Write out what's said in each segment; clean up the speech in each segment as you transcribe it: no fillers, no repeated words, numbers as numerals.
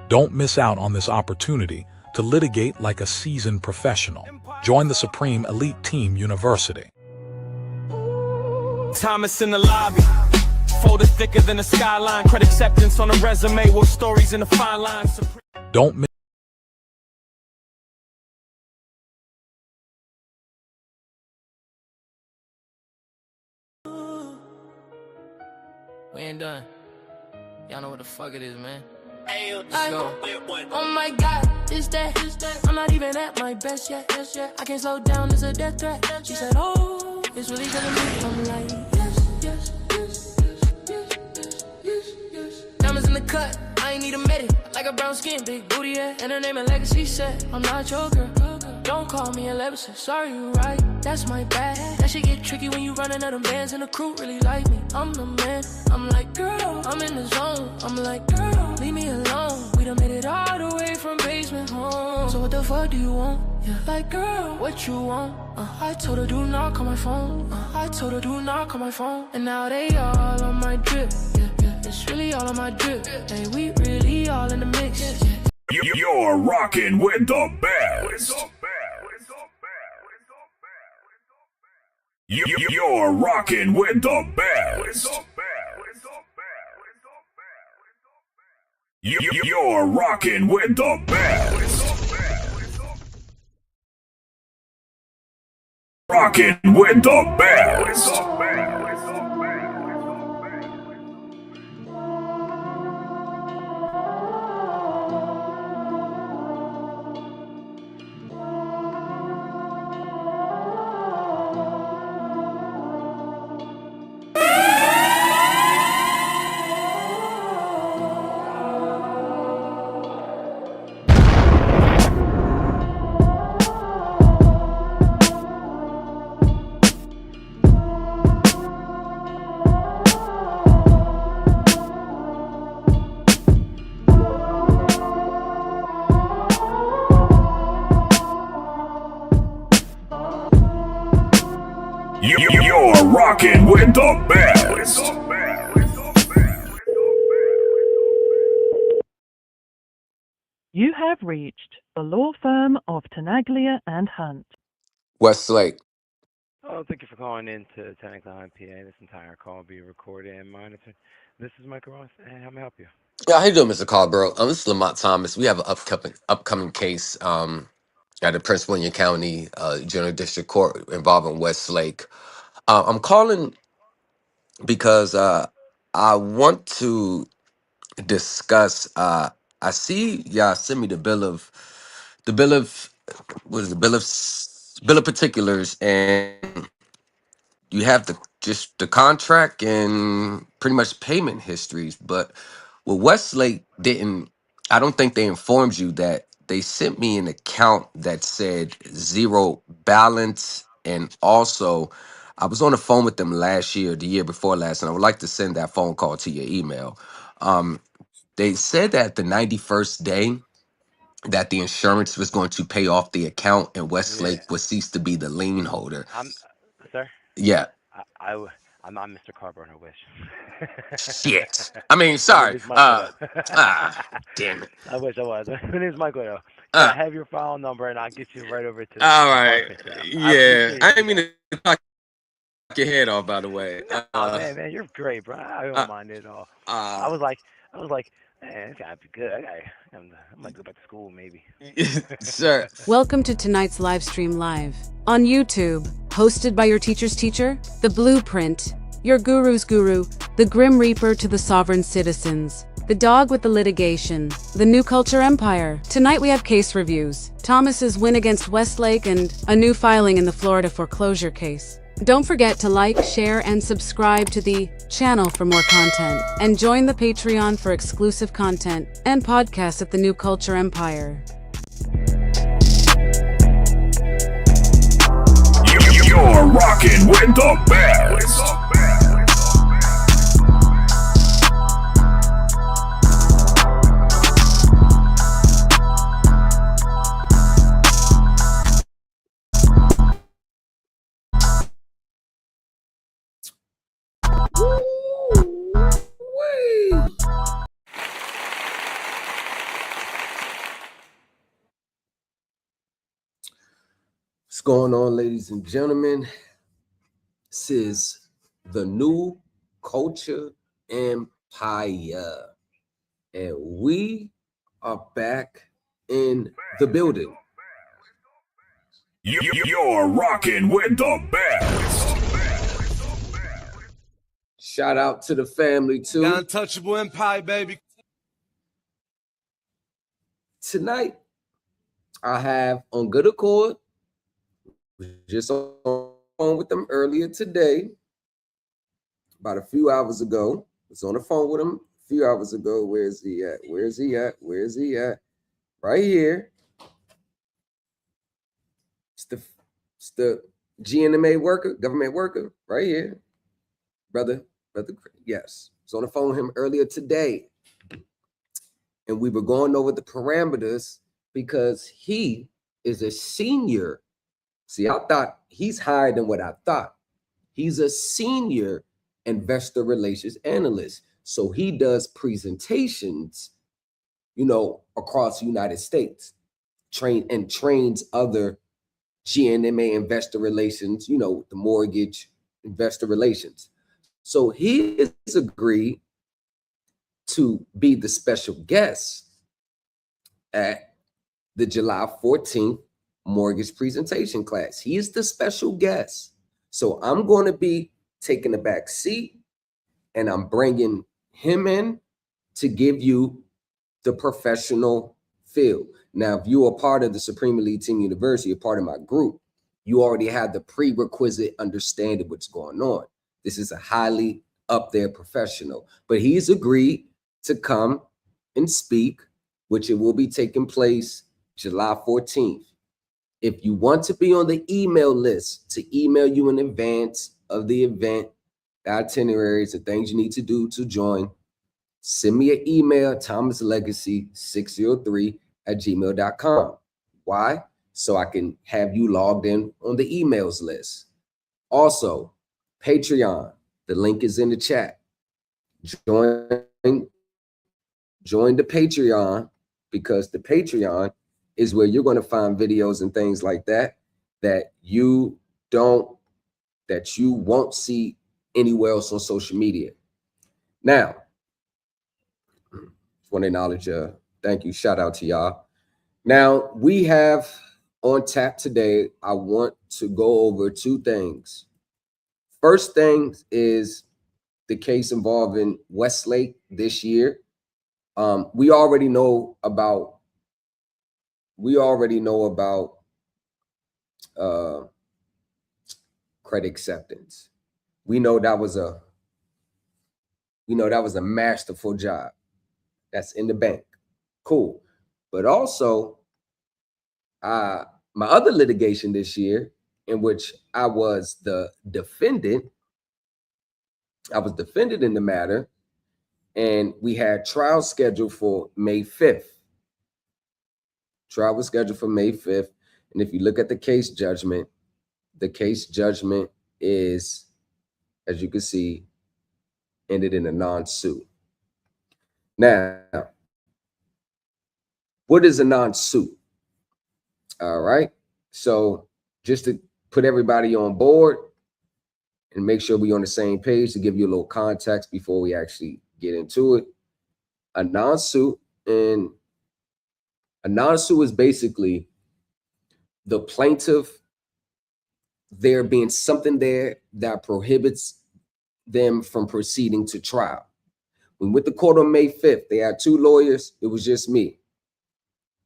Don't miss out on this opportunity to litigate like a seasoned professional. Join the Supreme Elite Team University. Thomas in the lobby, folder thicker than a skyline. Credit acceptance on a resume, war stories in the fine lines. Don't miss. We ain't done. Y'all know what the fuck it is, man. Let's go. Oh my God, it's that. I'm not even at my best yet. I can't slow down, it's a death threat. She said, oh, it's really gonna be. I'm like, yes. Diamonds in the cut, I ain't need a medic. Like a brown skin, big booty, yeah. And her name and legacy set. I'm not your girl. Don't call me a legacy. Sorry, you right. That's my bad. That shit get tricky when you running out of bands and the crew really like me. I'm the man. I'm like, girl, I'm in the zone. I'm like, girl, leave me alone. We done made it all the way from basement home. So what the fuck do you want? Yeah. Like, girl, what you want? I told her do not call my phone. I told her do not call my phone. And now they all on my drip. Yeah. It's really all on my drip. Hey, we really all in the mix. Yeah. You're rocking with the best. You're rocking with the best. You're rocking with the best. Rocking with the best. You're rocking with the best. You have reached the law firm of Tenaglia and Hunt. Westlake. Oh, thank you for calling in to Tenaglia PA. This entire call will be recorded and monitored. This is Michael Ross, and how may I help you? Yeah, how you doing, Mr. Caldwell? This is Lamont Thomas. We have an upcoming case at the Prince William County General District Court involving Westlake. I'm calling because I want to discuss. I see y'all send me the bill of what is the bill of particulars, and you have just the contract and pretty much payment histories. But what Westlake didn't, I don't think they informed you that they sent me an account that said zero balance. And also, I was on the phone with them last year, the year before last, and I would like to send that phone call to your email. They said that the 91st day that the insurance was going to pay off the account and Yeah, Westlake would cease to be the lien holder. sir, Yeah. I'm not Mr. Carver, I wish. Shit. I mean, My name sorry. is Michael, though. Damn it. I wish I was. My name is Michael, though. Can Uh, I have your file number, and I'll get you right over to all the right. department there. I Yeah. appreciate I you, didn't mean though. to knock your head off, by the way. Oh, man, you're great, bro. I Uh, don't mind it at all. I uh, was like, man, this gotta be good. I'm gonna go back to school, maybe. sir. Welcome to tonight's live stream live on YouTube, hosted by your teacher's teacher, the Blueprint, your guru's guru, the Grim Reaper to the sovereign citizens, the dog with the litigation, the New Culture Empire. Tonight we have case reviews, Thomas's win against Westlake, and a new filing in the Florida foreclosure case. Don't forget to like, share, and subscribe to the channel for more content, and join the Patreon for exclusive content and podcasts at the New Culture Empire. You're rocking with the best. What's going on, ladies and gentlemen? This is the New Culture Empire, and we are back in the building. You're rocking with the best. Shout out to the family too. The untouchable empire, baby. Tonight, I have on good accord. Just on the phone with them earlier today, about a few hours ago. I was on the phone with him a few hours ago. Where is he at? Where is he at? Where is he at? Right here. It's the GNMA worker, government worker, right here. Brother, yes. I was on the phone with him earlier today. And we were going over the parameters because he is a senior. See, I thought he's higher than what I thought. He's a senior investor relations analyst. So he does presentations, across the United States, trains other GNMA investor relations, the mortgage investor relations. So he has agreed to be the special guest at the July 14th mortgage presentation class. He is the special guest. So I'm going to be taking the back seat and I'm bringing him in to give you the professional feel. Now, if you are part of the Supreme Elite Team University, a part of my group, you already have the prerequisite understanding what's going on. This is a highly up there professional, but he's agreed to come and speak, which it will be taking place July 14th. If you want to be on the email list to email you in advance of the event, the itineraries, the things you need to do to join, send me an email, thomaslegacy603@gmail.com. Why? So I can have you logged in on the emails list. Also, Patreon, the link is in the chat. Join the Patreon, because the Patreon is where you're going to find videos and things like that you won't see anywhere else on social media. Now, just want to acknowledge, thank you, shout out to y'all. Now, we have on tap today, I want to go over two things. First thing is the case involving Westlake this year. We already know about credit acceptance. We know that was a masterful job. That's in the bank. Cool. But also, my other litigation this year, in which I was the defendant, in the matter, and we had trial scheduled for May 5th. Trial was scheduled for May 5th. And if you look at the case judgment is, as you can see, ended in a non-suit. Now, what is a non-suit? All right. So just to put everybody on board and make sure we're on the same page, to give you a little context before we actually get into it. A non-suit is basically the plaintiff, there being something there that prohibits them from proceeding to trial. We went to court on May 5th. They had two lawyers. It was just me.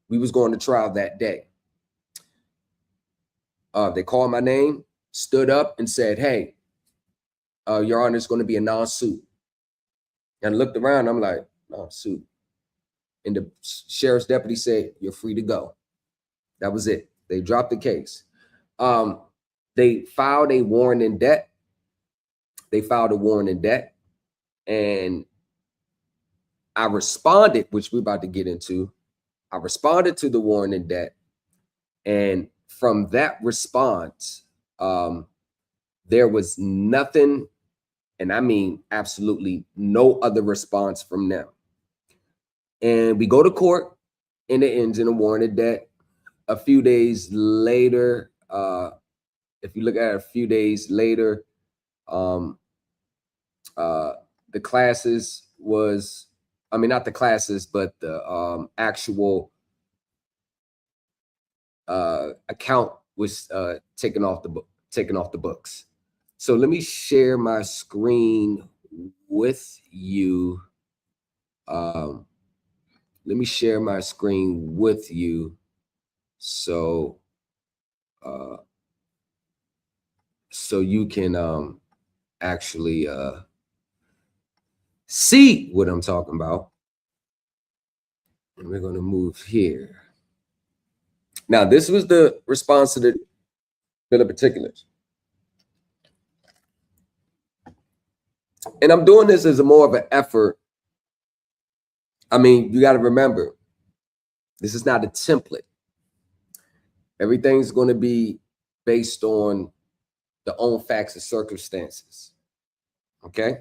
We was going to trial that day. They called my name, stood up and said, hey, Your Honor, it's going to be a non-suit. And I looked around, I'm like, non-suit. And the sheriff's deputy said, you're free to go. That was it. They dropped the case. They filed a warrant in debt. And I responded, which we're about to get into. I responded to the warrant in debt. And from that response, there was nothing, and I mean absolutely no other response from them. And we go to court, and it ends in a warrant of debt. A few days later, if you look at it a few days later, the classes was, I mean, not the classes, but the actual account was taken off the books. So let me share my screen with you. Let me share my screen with you. So so you can actually see what I'm talking about. And we're going to move here. Now, this was the response to the bill of particulars. And I'm doing this as a more of an effort. I mean, you got to remember, this is not a template. Everything's going to be based on the own facts and circumstances. Okay?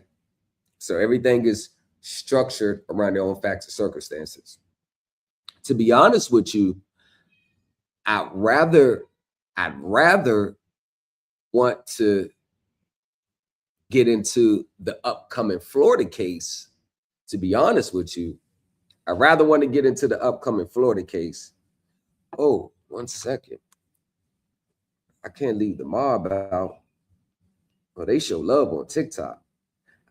So everything is structured around their own facts and circumstances. To be honest with you, I'd rather want to get into the upcoming Florida case. To be honest with you, I'd rather want to get into the upcoming Florida case. Oh, 1 second. I can't leave the mob out. Well, they show love on TikTok.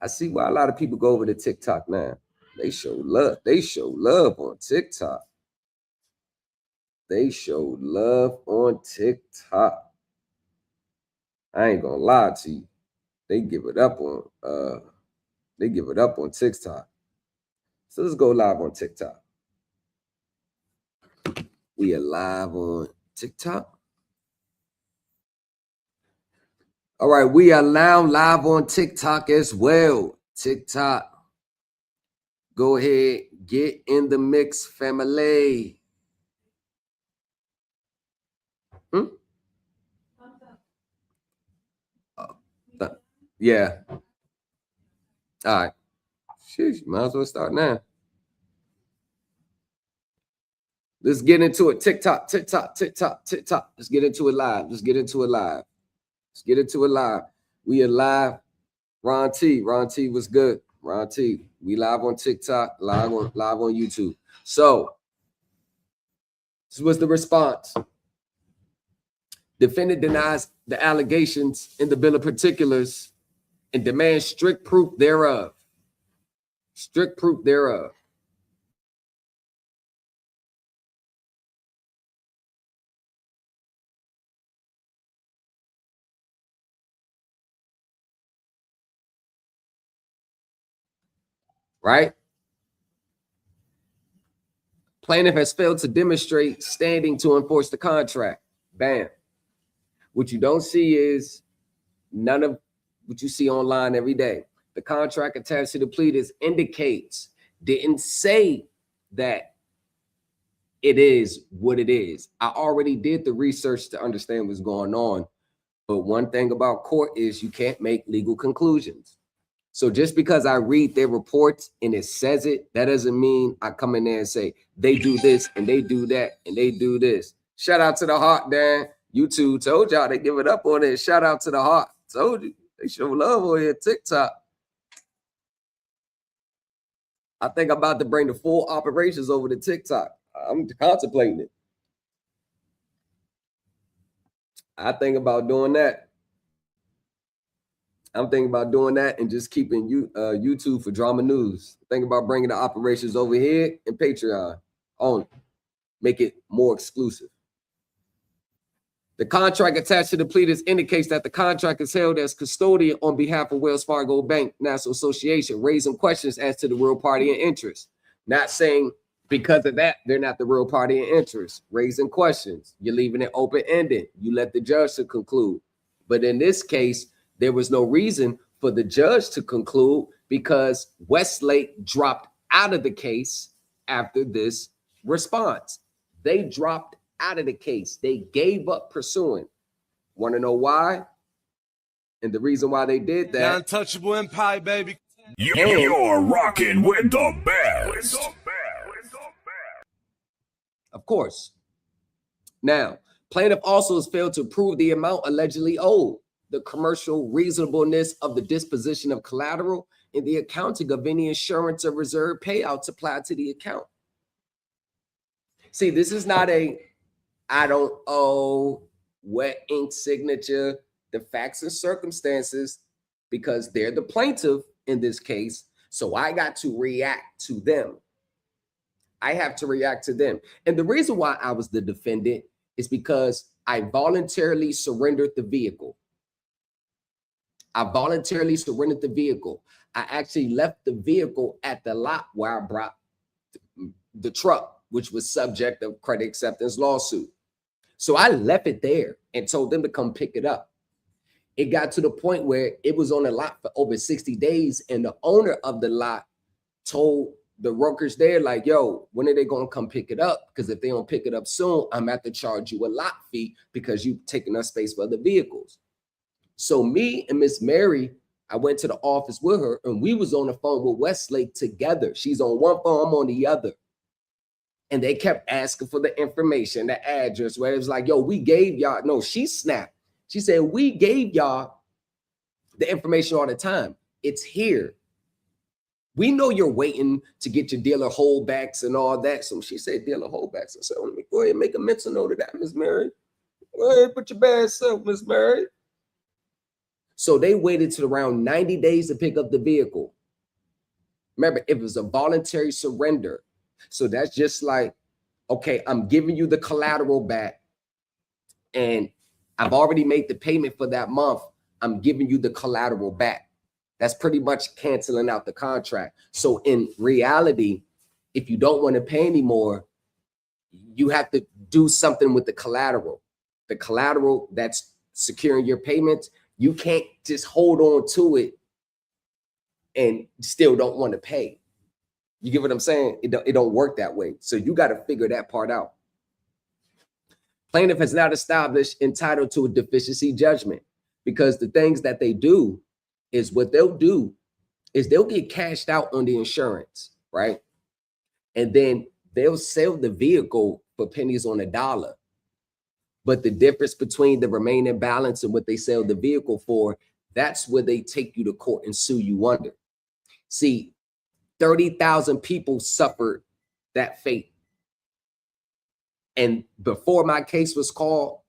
I see why a lot of people go over to TikTok now. They show love. They show love on TikTok. They show love on TikTok. I ain't gonna lie to you. They give it up on TikTok. So let's go live on TikTok. We are live on TikTok. All right, we are now live on TikTok as well. TikTok. Go ahead, get in the mix, family. Yeah. All right. Sheesh, might as well start now. Let's get into it. TikTok. Let's get into it live. We are live. Ron T was good. Ron T, we live on TikTok, live on YouTube. So this was the response. Defendant denies the allegations in the bill of particulars and demands strict proof thereof. Right? Plaintiff has failed to demonstrate standing to enforce the contract. Bam. What you don't see is none of what you see online every day. The contract attached to the pleadings indicates, didn't say that it is what it is. I already did the research to understand what's going on. But one thing about court is you can't make legal conclusions. So just because I read their reports and it says it, that doesn't mean I come in there and say, they do this and they do that and they do this. Shout out to the heart, Dan. YouTube told y'all they give it up on it. Shout out to the heart. Told you. They show love on here. TikTok. I think I'm about to bring the full operations over to TikTok. I'm contemplating it. I think about doing that. I'm thinking about doing that and just keeping YouTube for drama news. Think about bringing the operations over here and Patreon on. Make it more exclusive. The contract attached to the pleadings indicates that the contract is held as custodian on behalf of Wells Fargo Bank National Association, raising questions as to the real party in interest. Not saying because of that, they're not the real party in interest. Raising questions. You're leaving it open-ended. You let the judge to conclude. But in this case, there was no reason for the judge to conclude because Westlake dropped out of the case after this response. They dropped out of the case. They gave up pursuing. Want to know why? And the reason why they did that. The untouchable empire, baby. You're rocking with the best. Of course. Now, Plaintiff also has failed to prove the amount allegedly owed, the commercial reasonableness of the disposition of collateral, and the accounting of any insurance or reserve payouts applied to the account. See, this is not a I don't owe, wet ink signature, the facts and circumstances, because they're the plaintiff in this case. So I got to react to them. I have to react to them. And the reason why I was the defendant is because I voluntarily surrendered the vehicle. I voluntarily surrendered the vehicle. I actually left the vehicle at the lot where I brought the truck, which was subject of credit acceptance lawsuit. So I left it there and told them to come pick it up. It got to the point where it was on the lot for over 60 days, and the owner of the lot told the workers there, like, yo, when are they going to come pick it up? Because if they don't pick it up soon, I'm going to have to charge you a lot fee because you've taken up space for other vehicles. So me and Miss Mary, I went to the office with her, and we was on the phone with Westlake together. She's on one phone, I'm on the other. And they kept asking for the information, the address, where it was like, yo, we gave y'all, no, she snapped. She said, we gave y'all the information all the time. It's here. We know you're waiting to get your dealer holdbacks and all that. So she said, dealer holdbacks. I said, let me go ahead and make a mental note of that, Miss Mary. Go ahead, put your bad self, Miss Mary. So they waited till around 90 days to pick up the vehicle. Remember, it was a voluntary surrender. So that's just like, okay, I'm giving you the collateral back, and I've already made the payment for that month. I'm giving you the collateral back. That's pretty much canceling out the contract. So in reality, if you don't want to pay anymore, you have to do something with the collateral. The collateral that's securing your payments, you can't just hold on to it and still don't want to pay. You get what I'm saying? It don't work that way. So you got to figure that part out. Plaintiff has not established entitled to a deficiency judgment, because the things that they do is what they'll do is they'll get cashed out on the insurance, right? And then they'll sell the vehicle for pennies on a dollar. But the difference between the remaining balance and what they sell the vehicle for, that's where they take you to court and sue you under. See, 30,000 people suffered that fate. And before my case was called,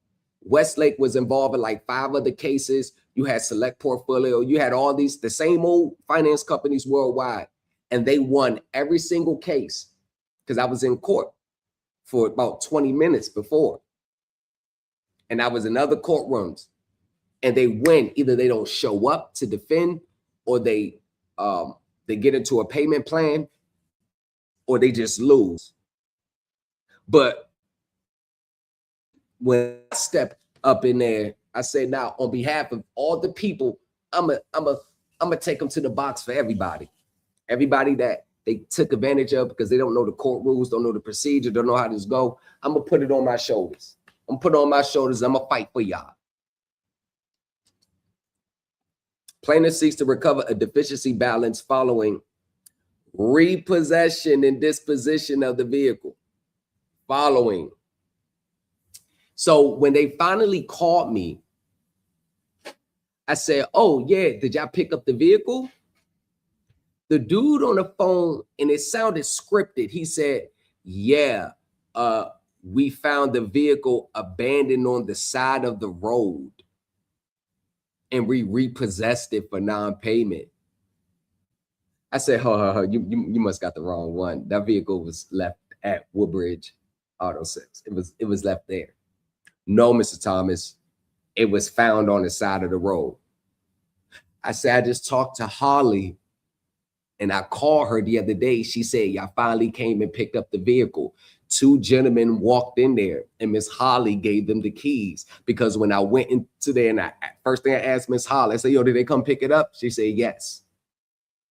Westlake was involved in like 5 other cases. You had Select Portfolio. You had all these, the same old finance companies worldwide. And they won every single case because I was in court for about 20 minutes before. And I was in other courtrooms. And they win. Either they don't show up to defend, or they get into a payment plan, or they just lose. But when I step up in there, I say, now on behalf of all the people, I'm a take them to the box for everybody. Everybody that they took advantage of because they don't know the court rules, don't know the procedure, don't know how this go. I'm gonna put it on my shoulders. I'm gonna put it on my shoulders. I'm gonna fight for y'all. Plaintiff seeks to recover a deficiency balance following repossession and disposition of the vehicle. Following. So when they finally called me, I said, oh yeah, did y'all pick up the vehicle? The dude on the phone, and it sounded scripted, he said, yeah, we found the vehicle abandoned on the side of the road, and we repossessed it for non-payment. I said, you must got the wrong one. That vehicle was left at Woodbridge Auto Sales. It was left there. No, Mr. Thomas, it was found on the side of the road. I said, I just talked to Holly, and I called her the other day. She said, y'all finally came and picked up the vehicle. 2 gentlemen walked in there, and Miss Holly gave them the keys, because when I went into there, and first thing I asked Miss Holly, I said, yo, did they come pick it up? She said, yes.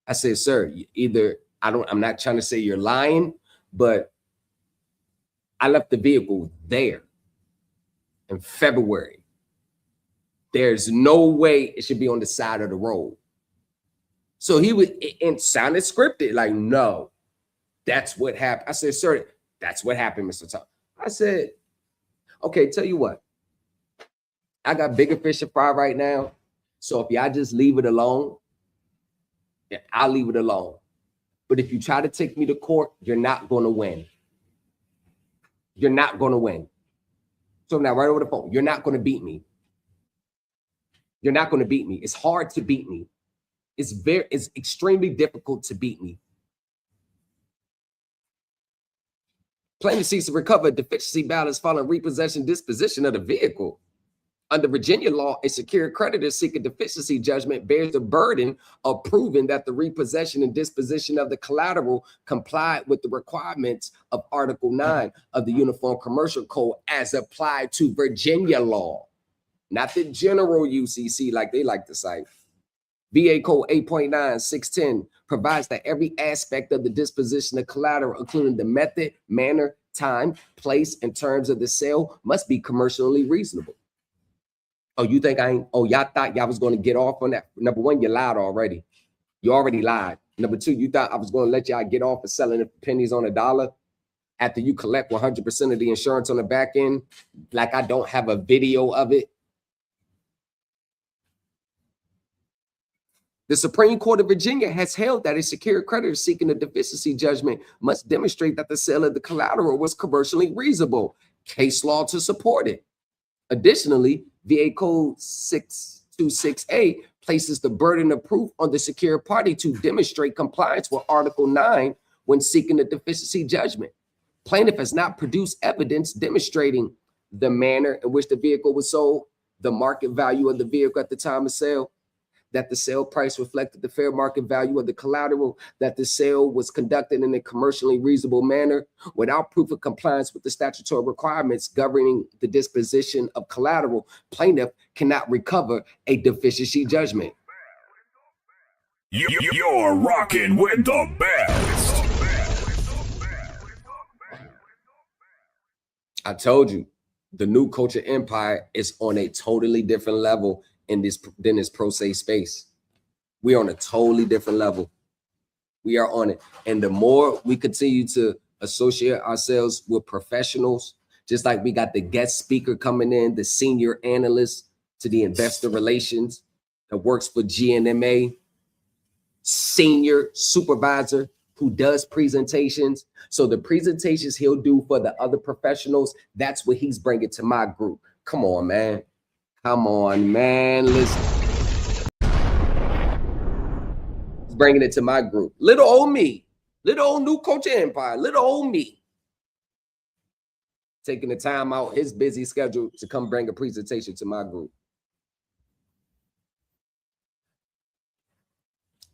I said, sir, either I'm not trying to say you're lying, but I left the vehicle there in February. There's no way it should be on the side of the road. So it sounded scripted, like, no, that's what happened. I said, sir, that's what happened, Mr. Tom. I said, Okay, tell you what. I got bigger fish to fry right now. So if y'all just leave it alone, yeah, I'll leave it alone. But if you try to take me to court, you're not going to win. You're not going to win. So now right over the phone, you're not going to beat me. You're not going to beat me. It's hard to beat me. It's extremely difficult to beat me. Plaintiff seeks to recover a deficiency balance following repossession disposition of the vehicle. Under Virginia law, a secured creditor seeking deficiency judgment bears the burden of proving that the repossession and disposition of the collateral complied with the requirements of Article 9 of the Uniform Commercial Code as applied to Virginia law, not the general UCC like they like to cite. VA Code 8.9.610 provides that every aspect of the disposition of collateral, including the method, manner, time, place, and terms of the sale, must be commercially reasonable. Oh, you think I ain't? Oh, y'all thought y'all was going to get off on that? Number one, you lied already. You already lied. Number two, you thought I was going to let y'all get off of selling the pennies on a dollar after you collect 100% of the insurance on the back end, like I don't have a video of it. The Supreme Court of Virginia has held that a secured creditor seeking a deficiency judgment must demonstrate that the sale of the collateral was commercially reasonable. Case law to support it. Additionally, VA Code 626A places the burden of proof on the secured party to demonstrate compliance with Article 9 when seeking a deficiency judgment. Plaintiff has not produced evidence demonstrating the manner in which the vehicle was sold, the market value of the vehicle at the time of sale, that the sale price reflected the fair market value of the collateral, that the sale was conducted in a commercially reasonable manner. Without proof of compliance with the statutory requirements governing the disposition of collateral, plaintiff cannot recover a deficiency judgment. You're rocking with the best. I told you, the new culture empire is on a totally different level in this than this pro se space. We're on a totally different level. We are on it. And the more we continue to associate ourselves with professionals, just like we got the guest speaker coming in, the senior analyst to the investor relations that works for GNMA, senior supervisor who does presentations. So the presentations he'll do for the other professionals, that's what he's bringing to my group. Come on, man. Come on, man. Listen. He's bringing it to my group. Little old me. Little old new culture empire. Little old me. Taking the time out, his busy schedule to come bring a presentation to my group.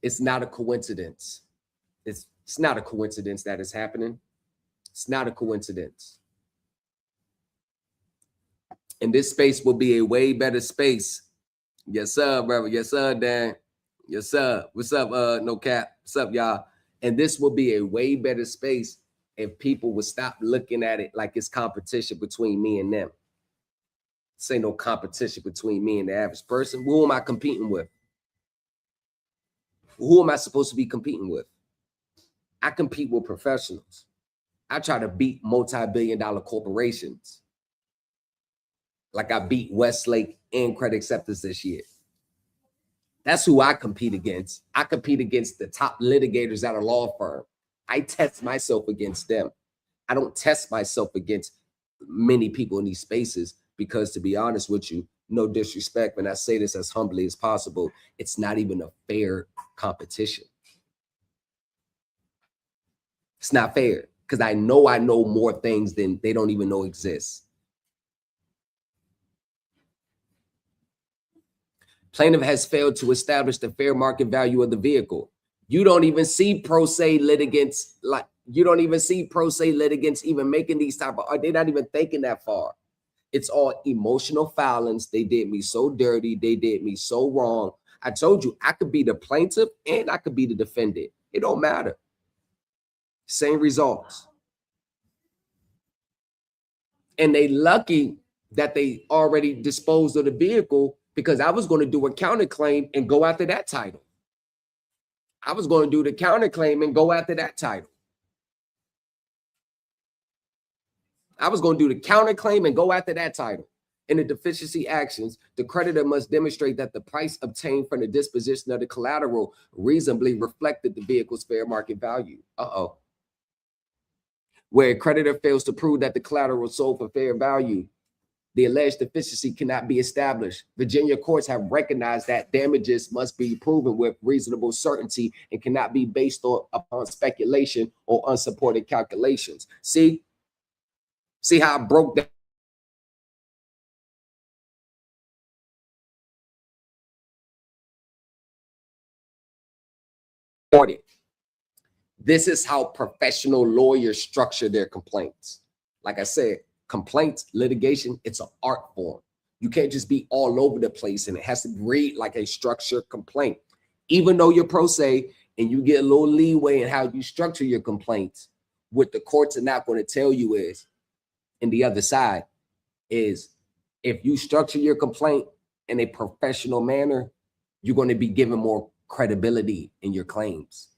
It's not a coincidence. It's not a coincidence that it's happening. It's not a coincidence. And this space will be a way better space. Yes, sir, brother. Yes, sir, Dan. Yes, sir. What's up, no cap? What's up, y'all? And this will be a way better space if people would stop looking at it like it's competition between me and them. This ain't no competition between me and the average person. Who am I competing with? Who am I supposed to be competing with? I compete with professionals. I try to beat multi-billion-dollar corporations. Like I beat Westlake and Credit Acceptance this year. That's who I compete against. I compete against the top litigators at a law firm. I test myself against them. I don't test myself against many people in these spaces because, to be honest with you, no disrespect, when I say this as humbly as possible, it's not even a fair competition. It's not fair because I know more things than they don't even know exist. Plaintiff has failed to establish the fair market value of the vehicle. You don't even see pro se litigants even making these type of, they're not even thinking that far. It's all emotional violence. They did me so dirty. They did me so wrong. I told you I could be the plaintiff and I could be the defendant. It don't matter. Same results. And they lucky that they already disposed of the vehicle because I was going to do a counterclaim and go after that title. I was going to do the counterclaim and go after that title. I was going to do the counterclaim and go after that title. In the deficiency actions, the creditor must demonstrate that the price obtained from the disposition of the collateral reasonably reflected the vehicle's fair market value. Where a creditor fails to prove that the collateral was sold for fair value, the alleged deficiency cannot be established. Virginia courts have recognized that damages must be proven with reasonable certainty and cannot be based upon speculation or unsupported calculations. See how I broke that? This is how professional lawyers structure their complaints. Like I said, complaints, litigation, it's an art form. You can't just be all over the place, and it has to read like a structured complaint. Even though you're pro se and you get a little leeway in how you structure your complaints, what the courts are not going to tell you is, and the other side is, if you structure your complaint in a professional manner, you're going to be given more credibility in your claims.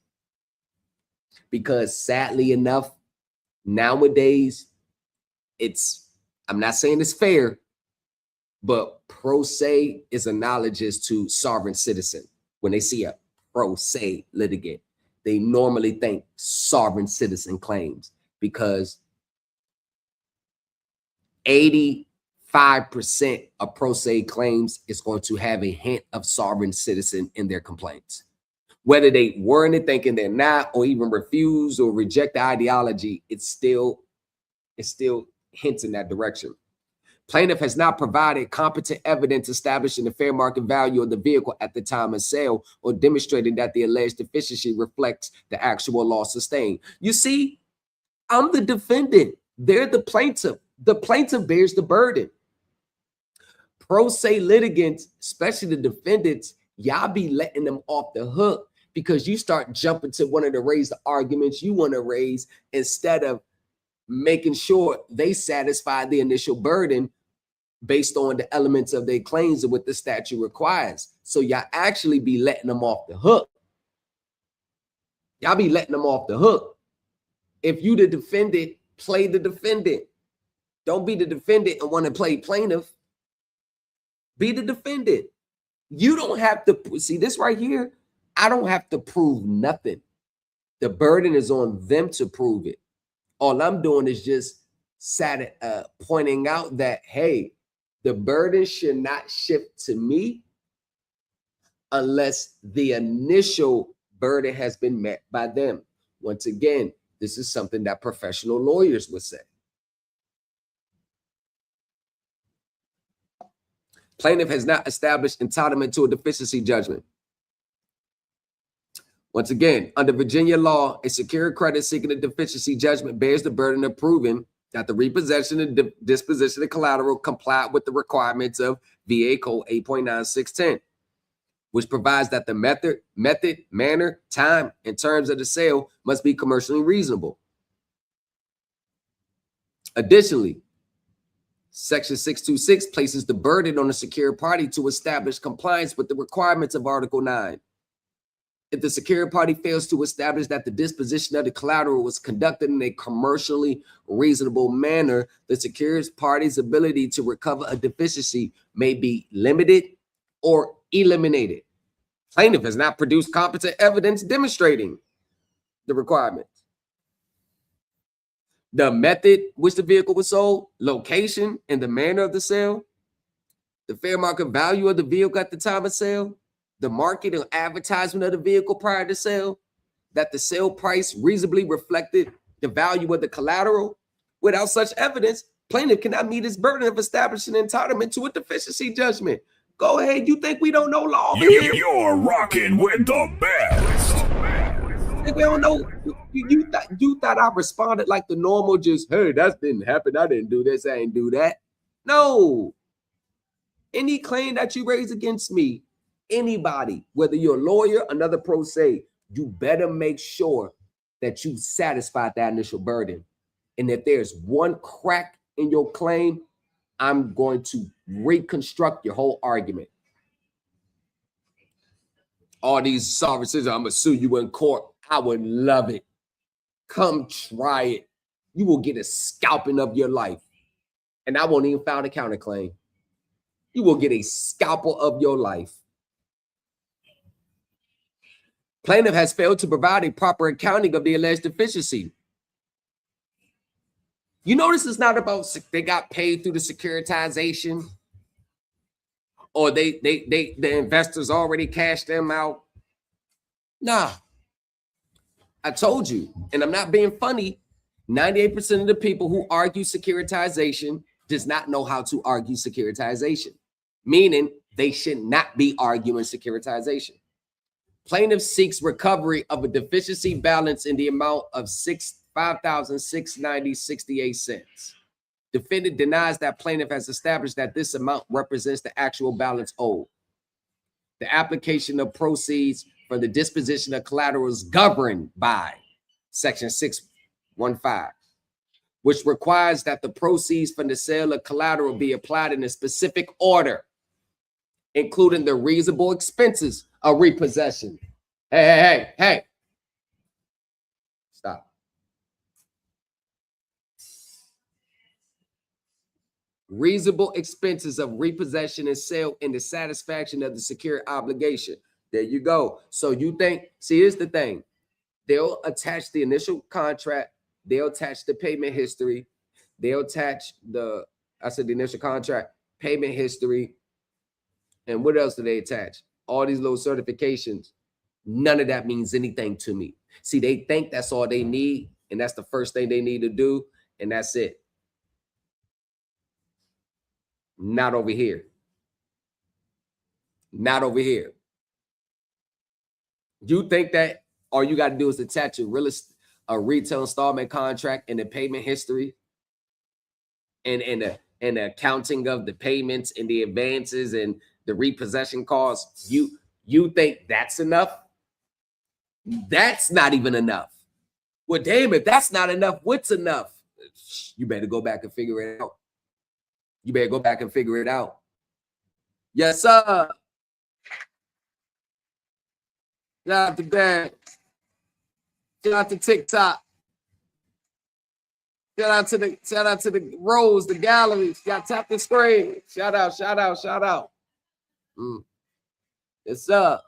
Because sadly enough, nowadays, I'm not saying it's fair, but pro se is analogous to sovereign citizen. When they see a pro se litigant, they normally think sovereign citizen claims, because 85% of pro se claims is going to have a hint of sovereign citizen in their complaints. Whether they weren't thinking they're not, or even refuse or reject the ideology, it still hints in that direction. Plaintiff has not provided competent evidence establishing the fair market value of the vehicle at the time of sale, or demonstrating that the alleged deficiency reflects the actual loss sustained. You see, I'm the defendant. They're the plaintiff. The plaintiff bears the burden. Pro se litigants, especially the defendants, y'all be letting them off the hook because you start jumping to one of the raised arguments you want to raise instead of making sure they satisfy the initial burden based on the elements of their claims and what the statute requires. So y'all actually be letting them off the hook. Y'all be letting them off the hook. If you the defendant, play the defendant. Don't be the defendant and want to play plaintiff. Be the defendant. You don't have to see this right here. I don't have to prove nothing. The burden is on them to prove it. All I'm doing is just pointing out that, hey, the burden should not shift to me unless the initial burden has been met by them. Once again, this is something that professional lawyers would say. Plaintiff has not established entitlement to a deficiency judgment. Once again, under Virginia law, a secured creditor seeking a deficiency judgment bears the burden of proving that the repossession and disposition of collateral complied with the requirements of VA Code 8.9610, which provides that the method, manner, time, and terms of the sale must be commercially reasonable. Additionally, Section 626 places the burden on the secured party to establish compliance with the requirements of Article 9. If the secured party fails to establish that the disposition of the collateral was conducted in a commercially reasonable manner, the secured party's ability to recover a deficiency may be limited or eliminated. Plaintiff has not produced competent evidence demonstrating the requirements. The method which the vehicle was sold, location, and the manner of the sale, the fair market value of the vehicle at the time of sale, the market and advertisement of the vehicle prior to sale, that the sale price reasonably reflected the value of the collateral. Without such evidence, plaintiff cannot meet his burden of establishing entitlement to a deficiency judgment. Go ahead. You think we don't know law over here? You're rocking with the best. We don't know. You thought I responded like the normal, just, hey, that didn't happen. I didn't do this. I didn't do that. No. Any claim that you raise against me, anybody, whether you're a lawyer, another pro se, you better make sure that you satisfied that initial burden. And if there's one crack in your claim, I'm going to reconstruct your whole argument. All these sovereign citizens, I'm going to sue you in court. I would love it. Come try it. you will get a scalping of your life. And I won't even file the counterclaim. You will get a scalpel of your life. Plaintiff has failed to provide a proper accounting of the alleged deficiency. You notice it's not about they got paid through the securitization, or the investors already cashed them out. Nah, I told you, and I'm not being funny. 98% of the people who argue securitization does not know how to argue securitization, meaning they should not be arguing securitization. Plaintiff seeks recovery of a deficiency balance in the amount of $5,690.68. Defendant denies that plaintiff has established that this amount represents the actual balance owed. The application of proceeds for the disposition of collateral is governed by Section 615, which requires that the proceeds from the sale of collateral be applied in a specific order, including the reasonable expenses of repossession. Hey. Stop. Reasonable expenses of repossession and sale in the satisfaction of the secured obligation. There you go. So you think, see, here's the thing. They'll attach the initial contract. They'll attach the payment history. They'll attach the initial contract, payment history. And what else do they attach? All these little certifications. None of that means anything to me. See, they think that's all they need, and that's the first thing they need to do, and that's it. Not over here. Not over here. You think that all you got to do is attach a retail installment contract and the payment history and the accounting of the payments and the advances and the repossession costs. You think that's enough? That's not even enough. Well, damn, if that's not enough, what's enough? You better go back and figure it out. You better go back and figure it out. Yes, sir. Shout out to Dan. Shout out to TikTok. Shout out to the rows, the galleries. Got tap the screen. Shout out. Yes, sir.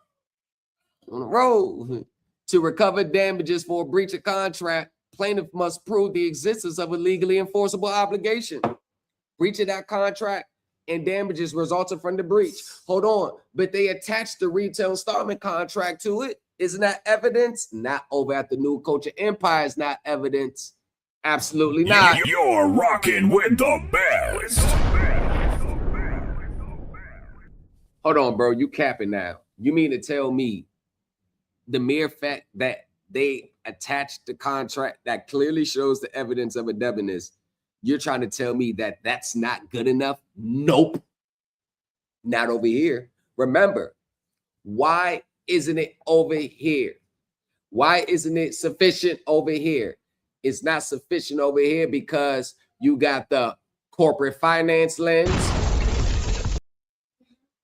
On the road. To recover damages for a breach of contract, plaintiff must prove the existence of a legally enforceable obligation. Breach of that contract and damages resulting from the breach. Hold on, but they attached the retail installment contract to it. Isn't that evidence? Not over at the New Culture Empire is not evidence. Absolutely not. You're rocking with the best. Hold on, bro. You capping now. You mean to tell me the mere fact that they attached the contract that clearly shows the evidence of a debitness, you're trying to tell me that that's not good enough? Nope. Not over here. Remember, why isn't it over here? Why isn't it sufficient over here? It's not sufficient over here because you got the corporate finance lens.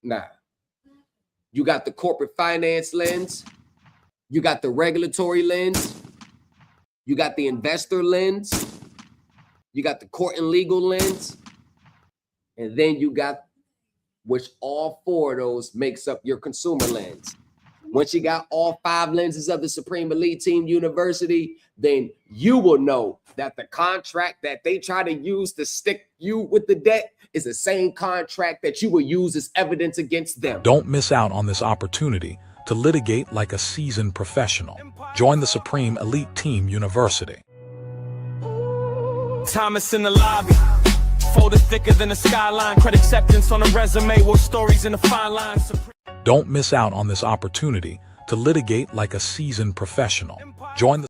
Nah. You got the corporate finance lens. You got the regulatory lens. You got the investor lens. You got the court and legal lens. And then you got, which all four of those makes up your consumer lens. Once you got all five lenses of the Supreme Elite Team University, then you will know that the contract that they try to use to stick you with the debt is the same contract that you will use as evidence against them. Don't miss out on this opportunity to litigate like a seasoned professional. Join the Supreme Elite Team University. Thomas in the lobby, folded thicker than a skyline. Credit acceptance on a resume with stories in the fine line. Don't miss out on this opportunity to litigate like a seasoned professional. Join the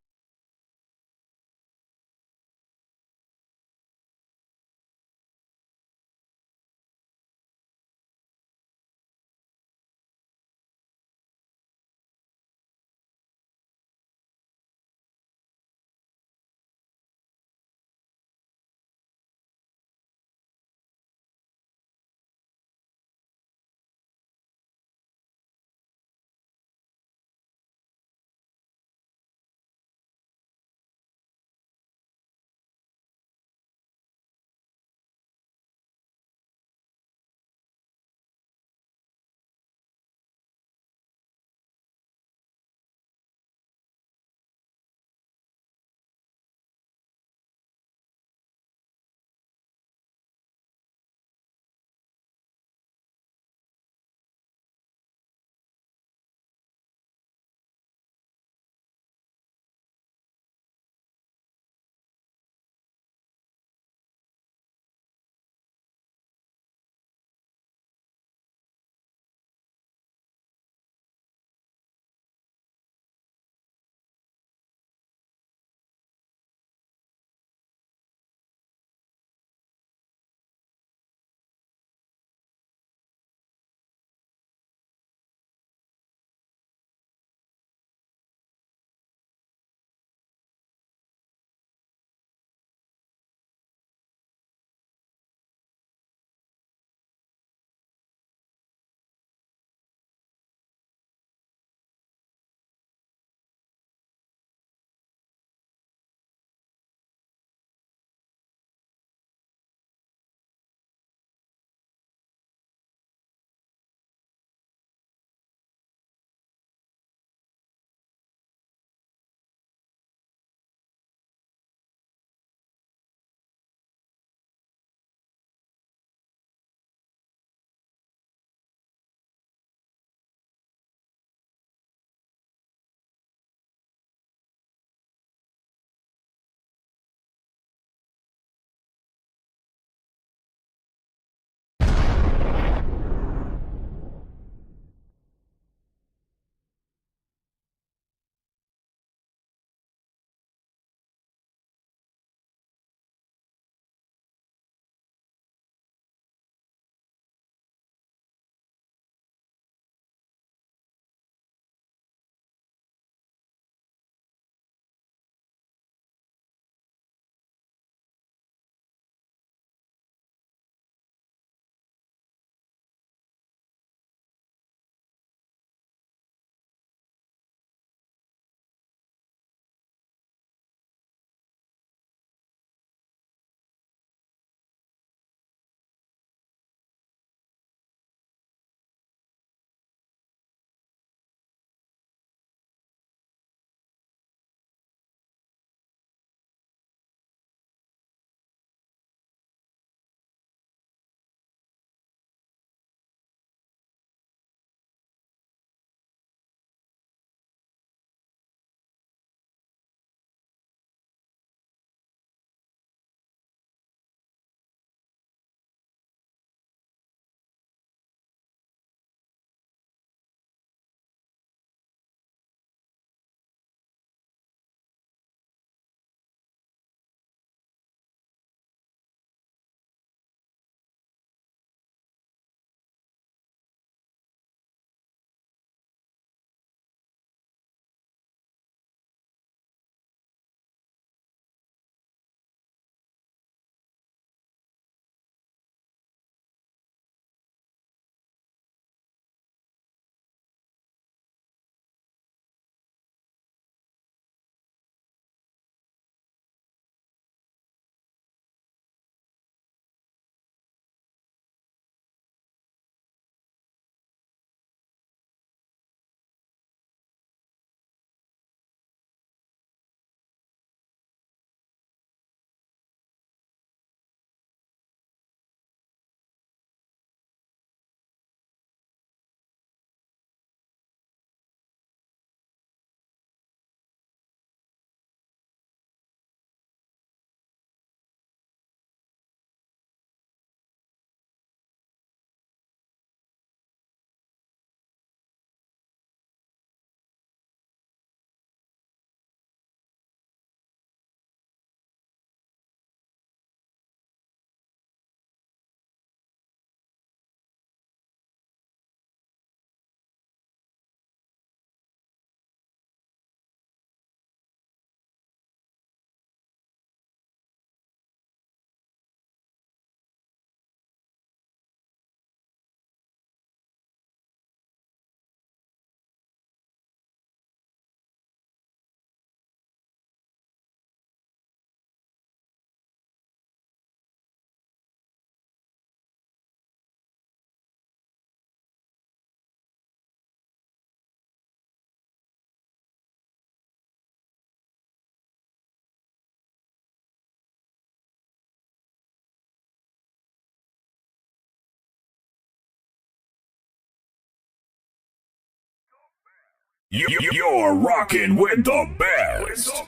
You're rocking with the best.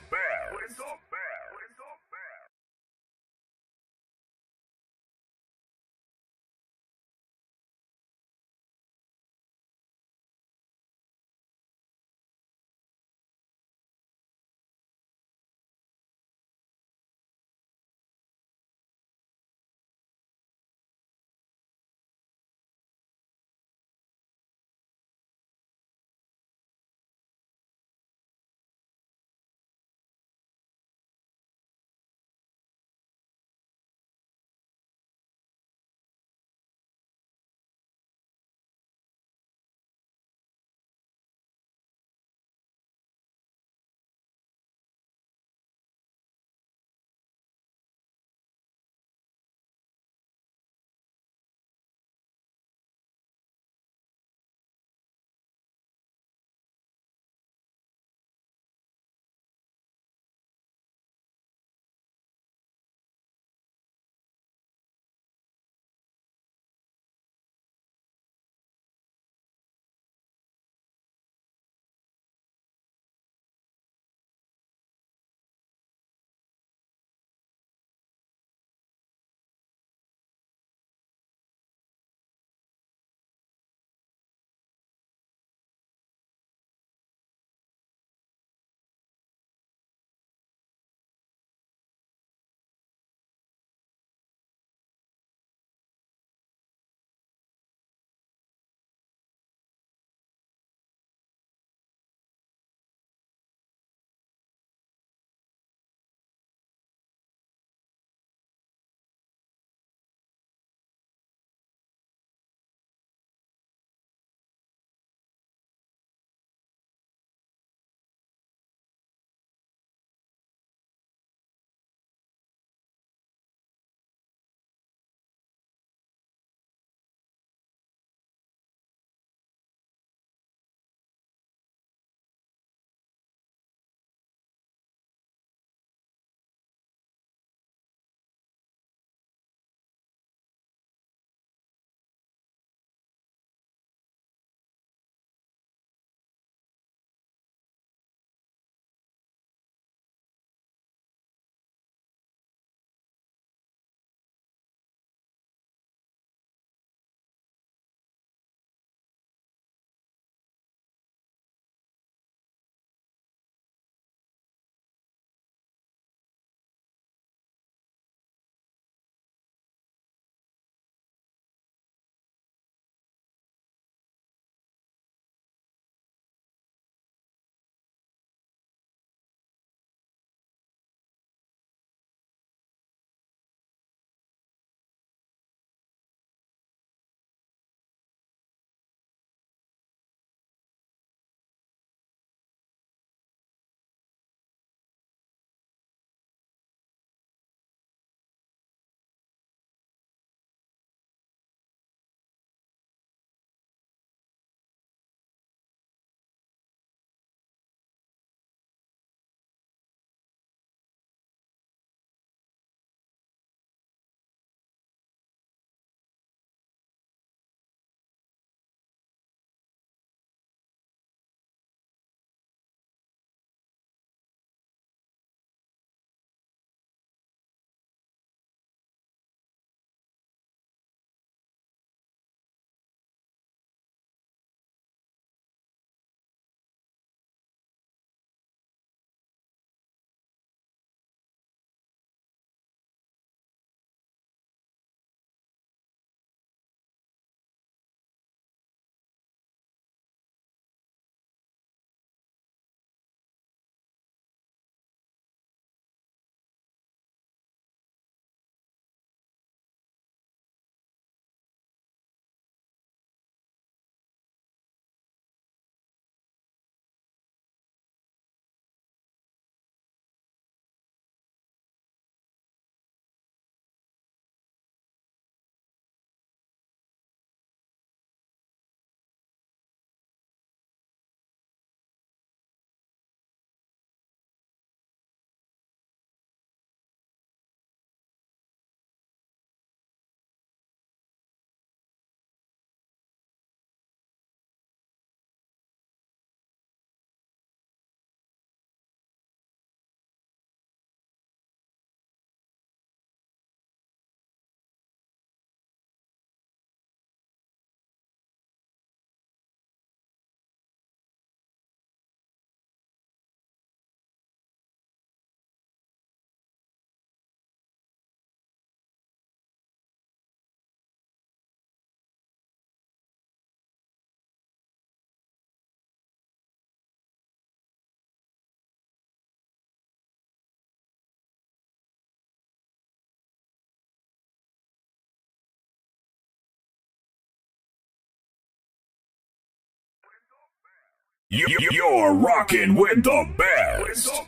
You're rocking with the best.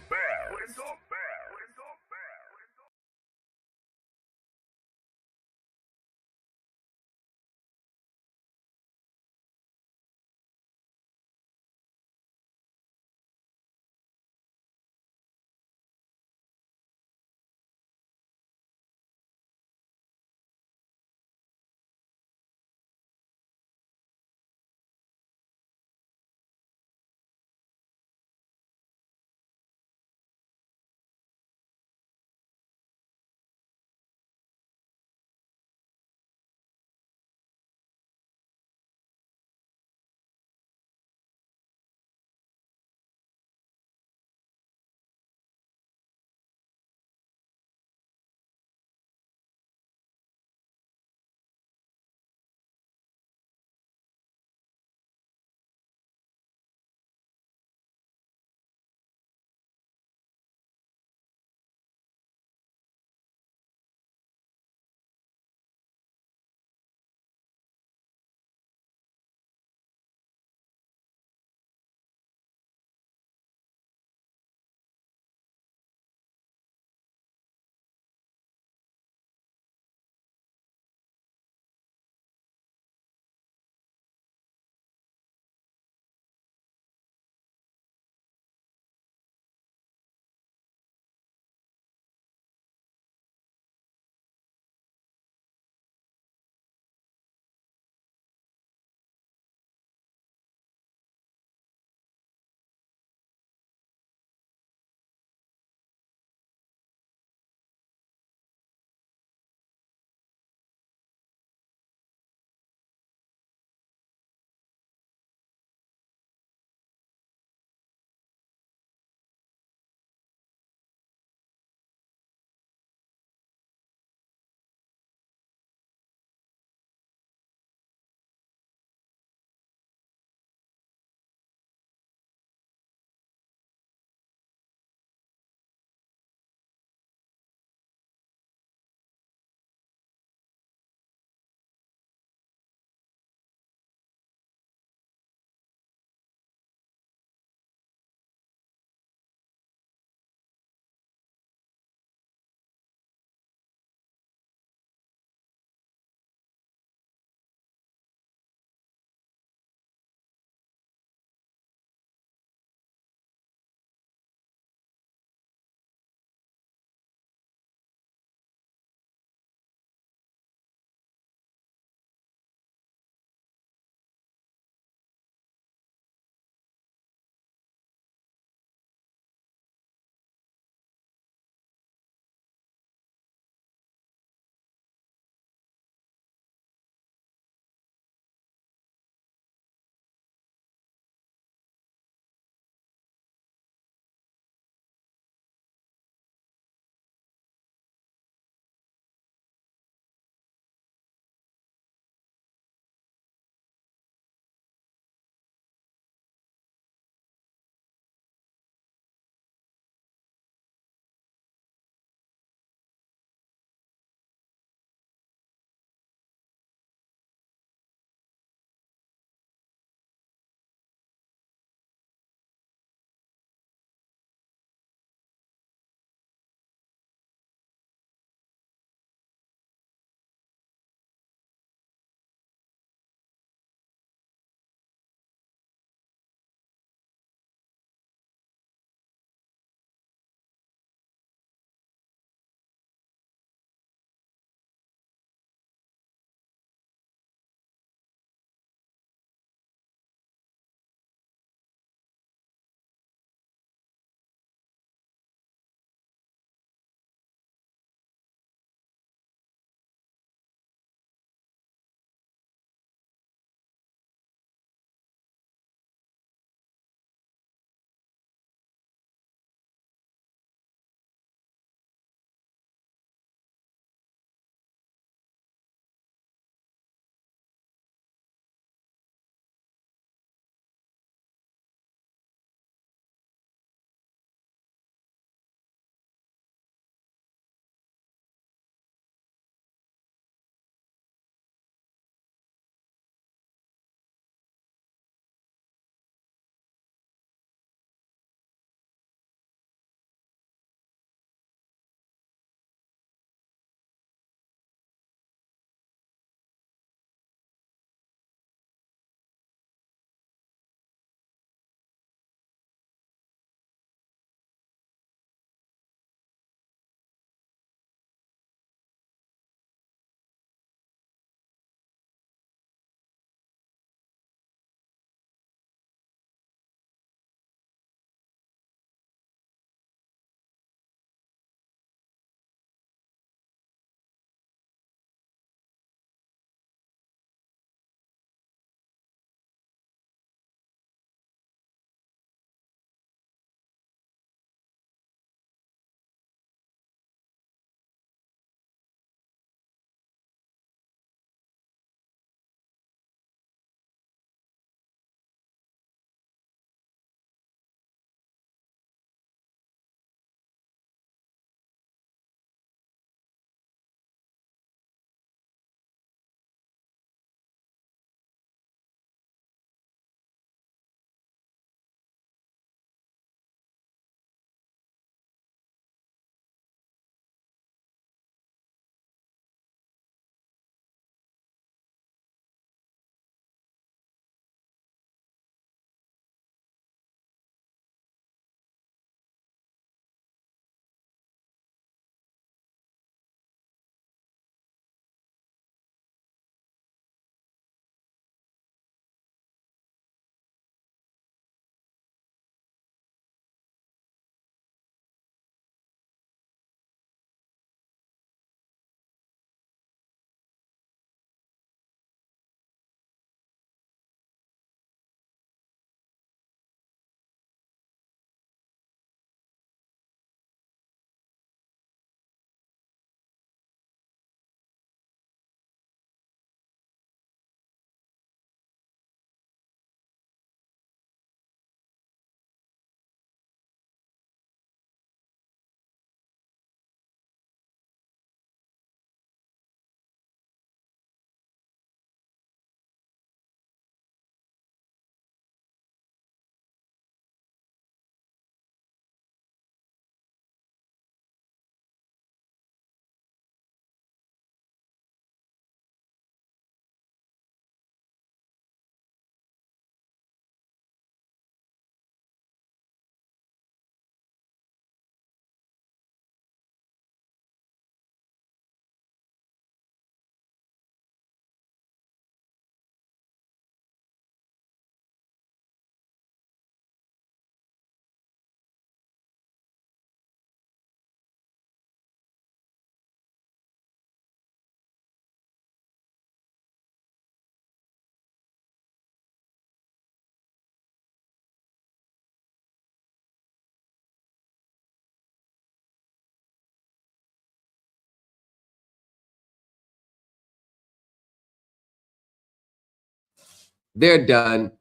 They're done.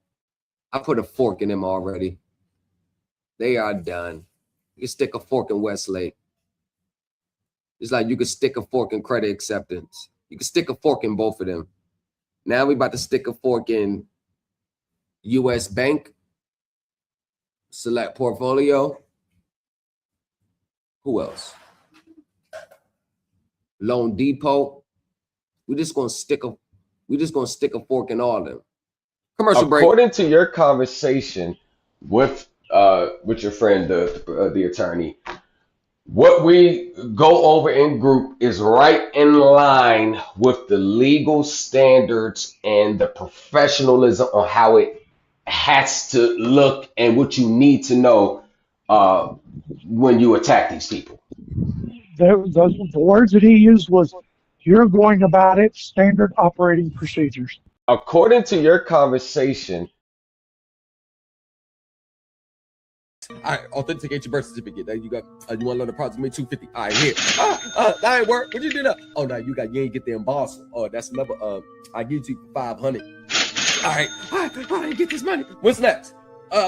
I put a fork in them already. They are done. You can stick a fork in Westlake. It's like you could stick a fork in Credit Acceptance. You can stick a fork in both of them. Now we about to stick a fork in US Bank, Select Portfolio. Who else? Loan Depot. We're just gonna stick a fork in all of them. Commercial break. According to your conversation with your friend, the attorney, what we go over in group is right in line with the legal standards and the professionalism on how it has to look and what you need to know when you attack these people. The words that he used was, "You're going about it standard operating procedures." According to your conversation, All right, authenticate your birth certificate. Now you got you want to learn approximately 250. All right, here. That ain't work. What you do now? Oh, no, you ain't get the embossal. Oh, that's another. I give you 500. All right, get this money. What's next?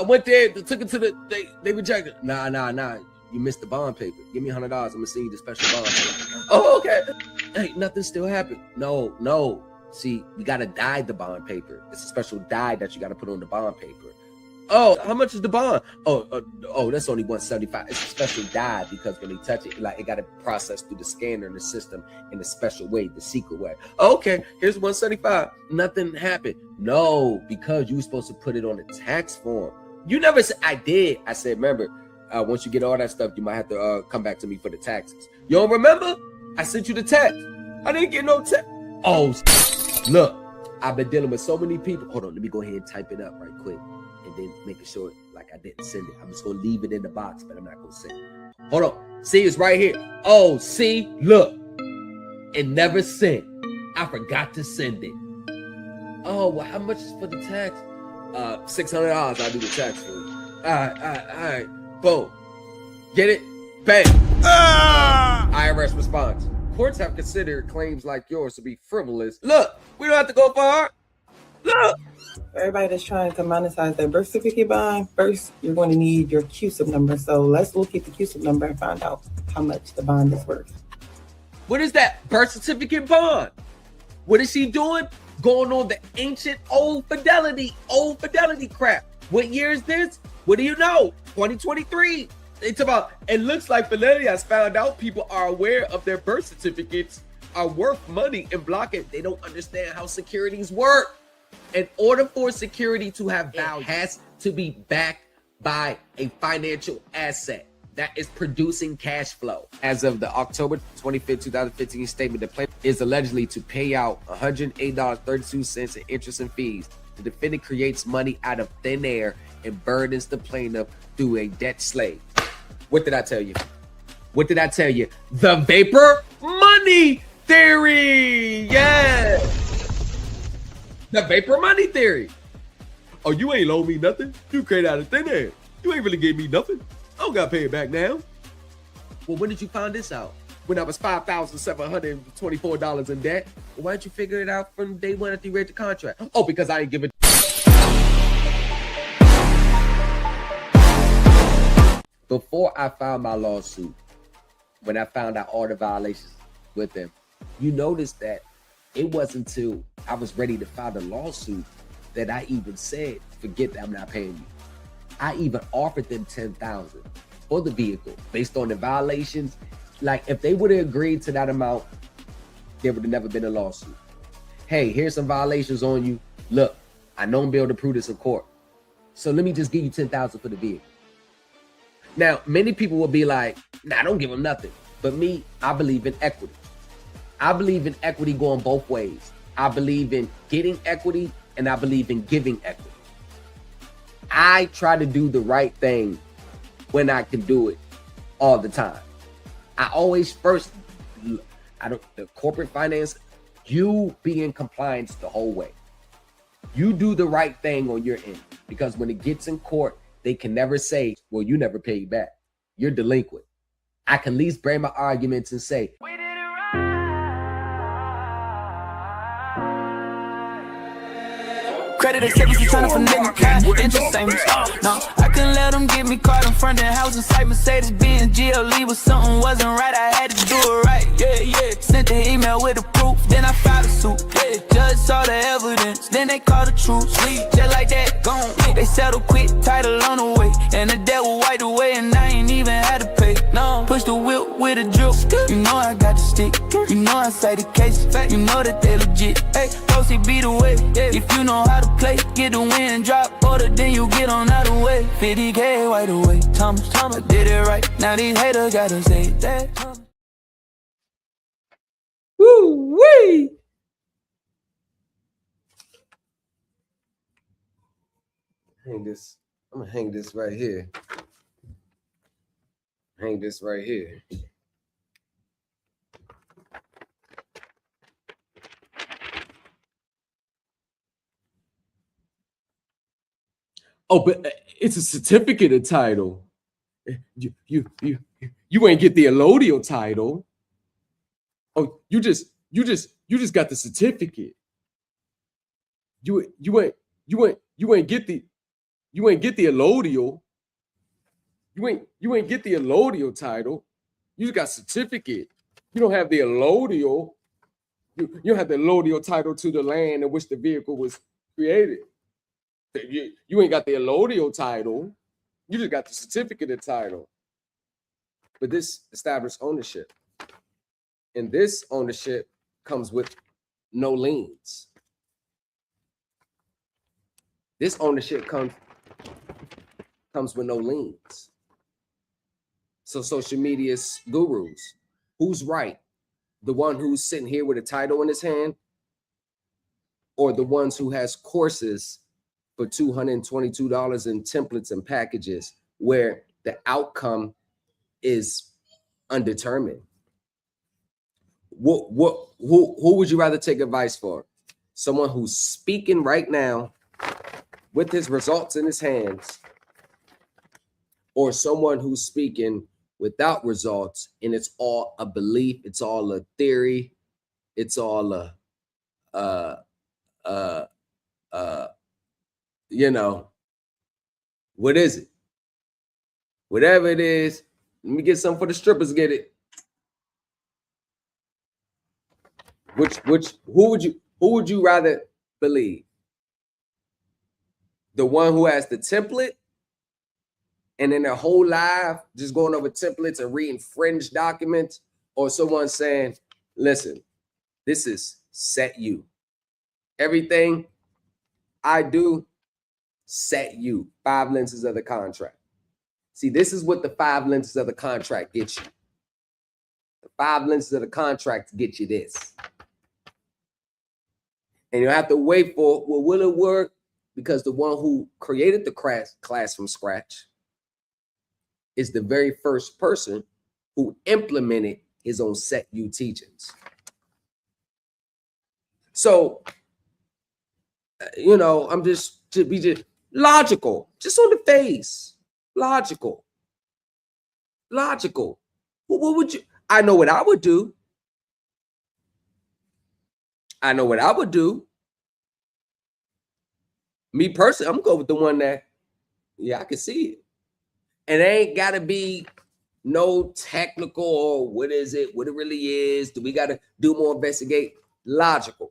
Went there, took it to they rejected. Nah. You missed the bond paper. Give me $100. I'm gonna send you the special bond paper. Oh, okay. Hey, nothing still happened. No. See, we gotta dye the bond paper. It's a special dye that you gotta put on the bond paper. Oh, how much is the bond? Oh, that's only $175. It's a special dye because when they touch it, like it got to process through the scanner in the system in a special way, the secret way. Okay, here's $175. Nothing happened. No, because you were supposed to put it on the tax form. You never said I did. I said, remember, once you get all that stuff, you might have to come back to me for the taxes. You don't remember? I sent you the text. I didn't get no text. Oh, look, I've been dealing with so many people. Hold on, let me go ahead and type it up right quick. And then making sure like I didn't send it. I'm just gonna leave it in the box, but I'm not gonna send it. Hold on. See, it's right here. Oh, see, look. It never sent. I forgot to send it. Oh, well, how much is for the tax? $600. I'll do the tax for you. All right. Boom. Get it? Bang. IRS response. Courts have considered claims like yours to be frivolous. Look, we don't have to go far. Look. Everybody that's trying to monetize their birth certificate bond, first you're going to need your CUSIP number. So let's look at the CUSIP number and find out how much the bond is worth. What is that? Birth certificate bond. What is she doing? Going on the ancient old fidelity crap. What year is this? What do you know? 2023. It's about, it looks like Fidelity has found out people are aware of their birth certificates are worth money and block it. They don't understand how securities work. In order for security to have value, it has to be backed by a financial asset that is producing cash flow. As of the October 25th, 2015 statement, the plaintiff is allegedly to pay out $108.32 in interest and fees. The defendant creates money out of thin air and burdens the plaintiff through a debt slave. What did I tell you? The vapor money theory. Yes. The vapor money theory. Oh, you ain't loan me nothing. You create out of thin air. You ain't really gave me nothing. I don't gotta pay it back now. Well, when did you find this out? When I was $5,724 in debt? Well, why didn't you figure it out from day one after you read the contract? Oh, because I ain't give it. Before I filed my lawsuit, when I found out all the violations with them, you notice that it wasn't until I was ready to file the lawsuit that I even said, forget that I'm not paying you. I even offered them $10,000 for the vehicle based on the violations. Like if they would have agreed to that amount, there would have never been a lawsuit. Hey, here's some violations on you. Look, I know I'm able to prove this in court. So let me just give you $10,000 for the vehicle. Now, many people will be like, nah, don't give them nothing. But me, I believe in equity. I believe in equity going both ways. I believe in getting equity and I believe in giving equity. I try to do the right thing when I can do it all the time. I always first, the corporate finance, you be in compliance the whole way. You do the right thing on your end because when it gets in court, they can never say, well, you never paid back. You're delinquent. I can at least bring my arguments and say, Credit acceptance, you tryna finesse me. Interest famous. No, I couldn't let them get me caught in front of the house inside Mercedes Benz GLE. Was something wasn't right, I had to do it right. Yeah. Sent the email with the proof, then I filed a suit. Yeah, judge saw the evidence, then they called the truth. Sleep just like that, gone. They settled quick, title on the way, and the debt was wiped away, and I ain't even had to pay. No, push the whip with a drip. You know I got the stick. You know I say the case. You know that they legit. Hey, proceed be the way. If you know how to play, get the win, drop order, then you get on out of the way. 50K right away. Thomas, I did it right. Now these haters gotta say that. Woo wee! Hang this. I'm gonna hang this right here. Hang this right here. Oh, but it's a certificate of title. You ain't get the allodial title. Oh, you just got the certificate. You ain't get the allodial. You ain't get the allodial title. You just got certificate. You don't have the allodial. You don't have the allodial title to the land in which the vehicle was created. You ain't got the allodial title. You just got the certificate of title. But this established ownership. And this ownership comes with no liens. This ownership comes with no liens. So social media's gurus, who's right? The one who's sitting here with a title in his hand, or the ones who has courses for $222 in templates and packages where the outcome is undetermined? Who would you rather take advice for? Someone who's speaking right now with his results in his hands, or someone who's speaking without results and it's all a belief, it's all a theory, it's all what is it? Whatever it is, let me get something for the strippers, get it. Who would you rather believe? The one who has the template and in their whole life just going over templates and reading fringe documents, or someone saying, listen, this is set you. Everything I do, set you. 5 lenses of the contract. See, this is what the 5 lenses of the contract gets you. The 5 lenses of the contract get you this. And you'll have to wait for, well, will it work? Because the one who created the class from scratch is the very first person who implemented his own set you teachings. So, I'm just to be just logical, just on the face, logical. What would you? I know what I would do. Me personally, I'm gonna go with the one that, I can see it. And it ain't gotta be no technical or what is it, what it really is. Do we gotta do more investigate? Logical.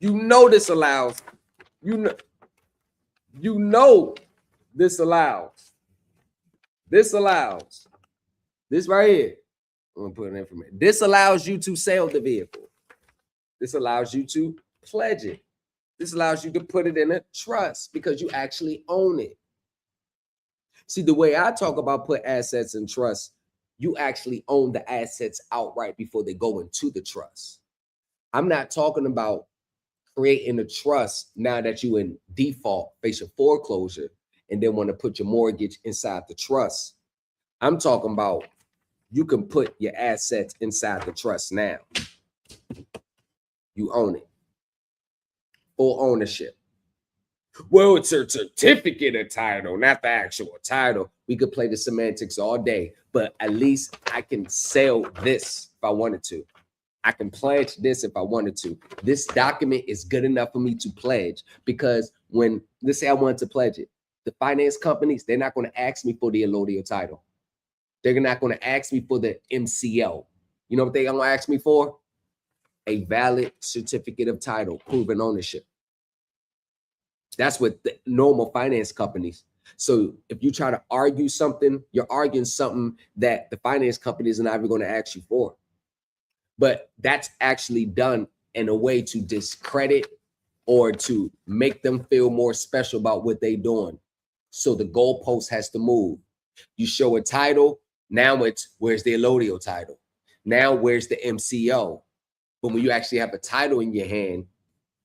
This allows, this allows. This right here. I'm gonna put an information. This allows you to sell the vehicle. This allows you to pledge it. This allows you to put it in a trust because you actually own it. See, the way I talk about put assets in trust, you actually own the assets outright before they go into the trust. I'm not talking about creating a trust now that you in default, facing foreclosure, and then want to put your mortgage inside the trust. I'm talking about you can put your assets inside the trust now. You own it. Full ownership. Well, it's a certificate of title, not the actual title. We could play the semantics all day, but at least I can sell this if I wanted to. I can pledge this if I wanted to. This document is good enough for me to pledge, because when, let's say I wanted to pledge it, the finance companies, they're not going to ask me for the allodial title. They're not going to ask me for the MCO. You know what they're going to ask me for? A valid certificate of title, proven ownership. That's what the normal finance companies. So if you try to argue something, you're arguing something that the finance companies are not even going to ask you for. But that's actually done in a way to discredit or to make them feel more special about what they're doing. So the goalpost has to move. You show a title, now it's where's the allodial title? Now where's the MCO? But when you actually have a title in your hand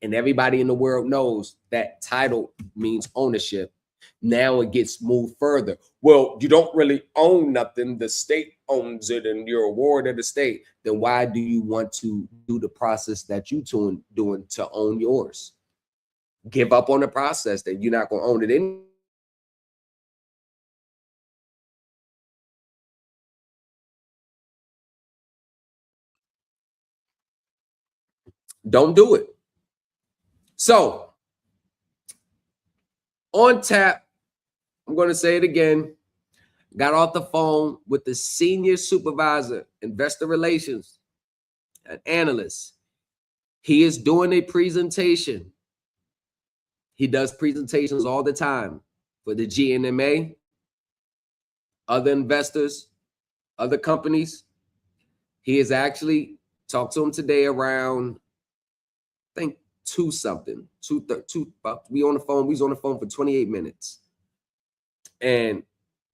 and everybody in the world knows that title means ownership, now it gets moved further. Well, you don't really own nothing. The state owns it and you're a ward of the state. Then why do you want to do the process that you doing to own yours? Give up on the process, then you're not going to own it anymore. Don't do it. So on tap, I'm going to say it again. Got off the phone with the senior supervisor, investor relations, an analyst. He is doing a presentation. He does presentations all the time for the GNMA, other investors, other companies. He has actually talked to him today around, I think, 2 something. We on the phone. We was on the phone for 28 minutes. And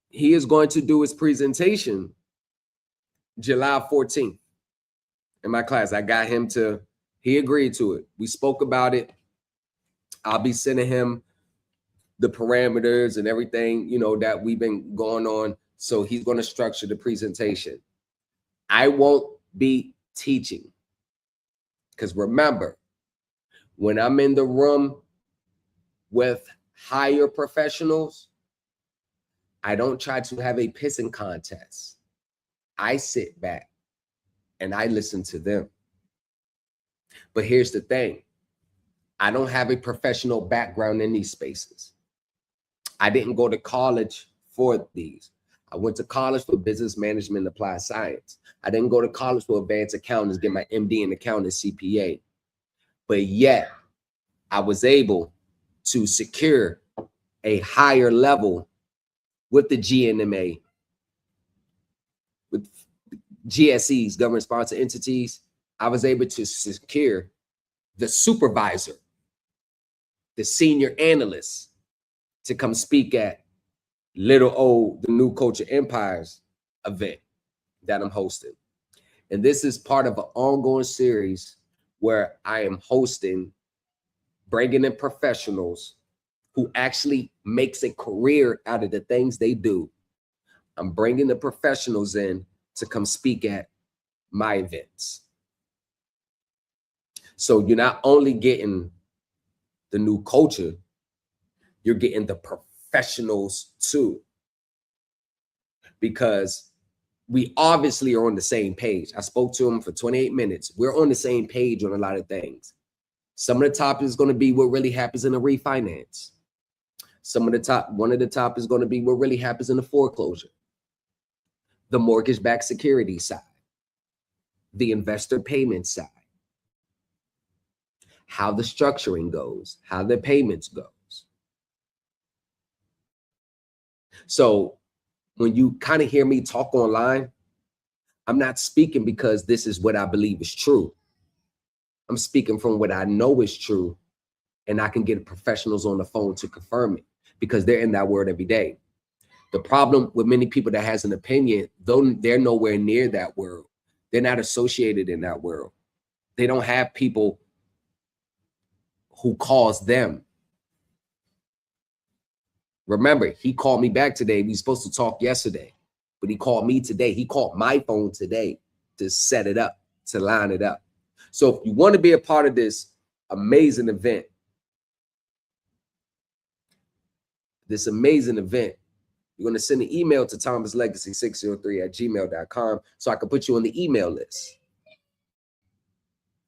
he is going to do his presentation July 14th in my class. I got him to, he agreed to it. We spoke about it. I'll be sending him the parameters and everything, you know, that we've been going on. So he's going to structure the presentation. I won't be teaching, because remember, when I'm in the room with higher professionals, I don't try to have a pissing contest. I sit back and I listen to them. But here's the thing. I don't have a professional background in these spaces. I didn't go to college for these. I went to college for business management and applied science. I didn't go to college for advanced accountants, get my MD in accounting CPA. But yet, I was able to secure a higher level with the GNMA, with GSEs, government sponsored entities. I was able to secure the supervisor, the senior analyst, to come speak at Little O, the New Culture Empires event that I'm hosting. And this is part of an ongoing series where I am hosting, bringing in professionals who actually makes a career out of the things they do. I'm bringing the professionals in to come speak at my events. So you're not only getting the new culture, you're getting the professionals too. Because we obviously are on the same page. I spoke to him for 28 minutes. We're on the same page on a lot of things. Some of the topics is going to be what really happens in a refinance. One of the top is going to be what really happens in a foreclosure. The mortgage-backed security side. The investor payment side. How the structuring goes. How the payments goes. So when you kind of hear me talk online, I'm not speaking because this is what I believe is true. I'm speaking from what I know is true, and I can get professionals on the phone to confirm it because they're in that world every day. The problem with many people that has an opinion, though they're nowhere near that world, they're not associated in that world. They don't have people who calls them. Remember, he called me back today. We were supposed to talk yesterday, but he called me today. He called my phone today to set it up, to line it up. So if you want to be a part of this amazing event, you're going to send an email to thomaslegacy603@gmail.com so I can put you on the email list.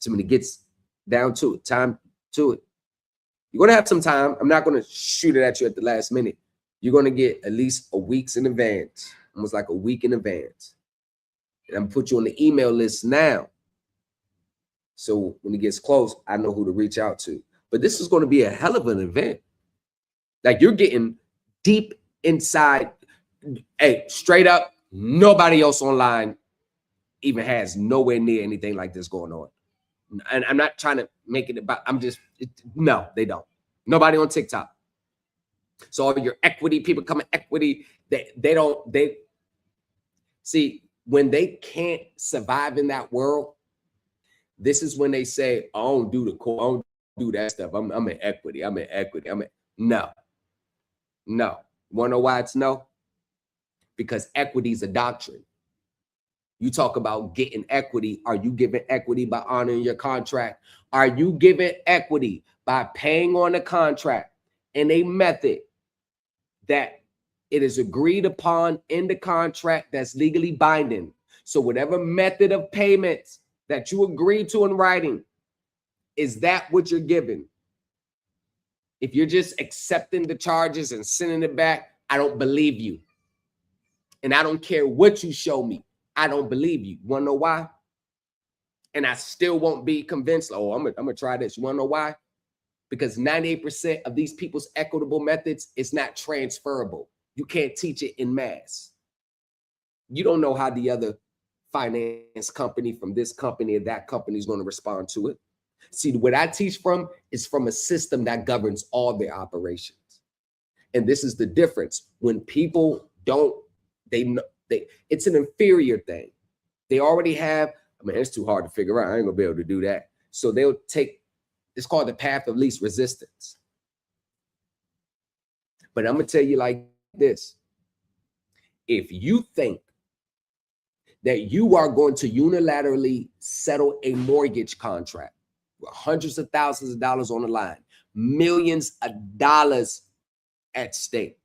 So when it gets down to it, time to it, you're going to have some time. I'm not going to shoot it at you at the last minute. You're going to get at least a week's in advance, almost like a week in advance. And I'm going to put you on the email list now. So when it gets close, I know who to reach out to. But this is going to be a hell of an event. Like, you're getting deep inside. Hey, straight up, nobody else online even has nowhere near anything like this going on. And I'm not trying to make it about, no, they don't. Nobody on TikTok. So all your equity people coming equity, they see, when they can't survive in that world, this is when they say, I don't do the core, I don't do that stuff. I'm in equity. No. Want to know why it's no? Because equity is a doctrine. You talk about getting equity. Are you giving equity by honoring your contract? Are you giving equity by paying on the contract in a method that it is agreed upon in the contract that's legally binding? So whatever method of payments that you agree to in writing, is that what you're giving? If you're just accepting the charges and sending it back, I don't believe you. And I don't care what you show me. I don't believe you. Want to know why? And I still won't be convinced. Oh, I'm gonna try this. You want to know why? Because 98% of these people's equitable methods is not transferable. You can't teach it in mass. You don't know how the other finance company from this company or that company is going to respond to it. See, what I teach from is from a system that governs all their operations. And this is the difference. When people don't, it's an inferior thing. They already have, it's too hard to figure out. I ain't gonna be able to do that. So they'll take, it's called the path of least resistance. But I'm gonna tell you like this. If you think that you are going to unilaterally settle a mortgage contract with hundreds of thousands of dollars on the line, millions of dollars at stake,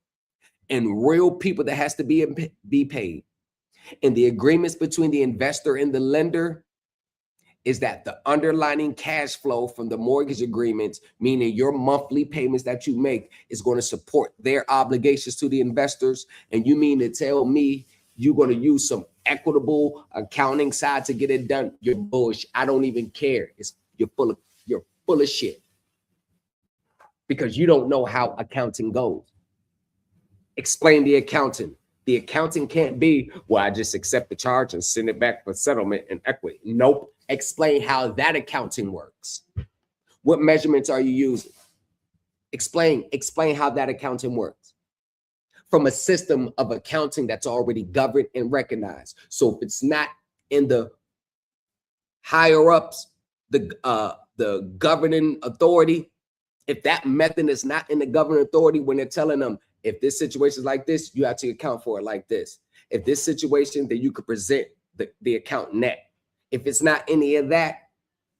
and real people that has to be paid, and the agreements between the investor and the lender is that the underlying cash flow from the mortgage agreements, meaning your monthly payments that you make, is going to support their obligations to the investors. And you mean to tell me you're going to use some equitable accounting side to get it done? You're bullshit. I don't even care. You're full of shit, because you don't know how accounting goes. Explain the accounting. The accounting can't be, well, I just accept the charge and send it back for settlement and equity. Nope. Explain how that accounting works. What measurements are you using? Explain how that accounting works from a system of accounting that's already governed and recognized. So if it's not in the higher ups, the governing authority, if that method is not in the governing authority, when they're telling them, if this situation is like this, you have to account for it like this. If this situation, then you could present the account net. If it's not any of that,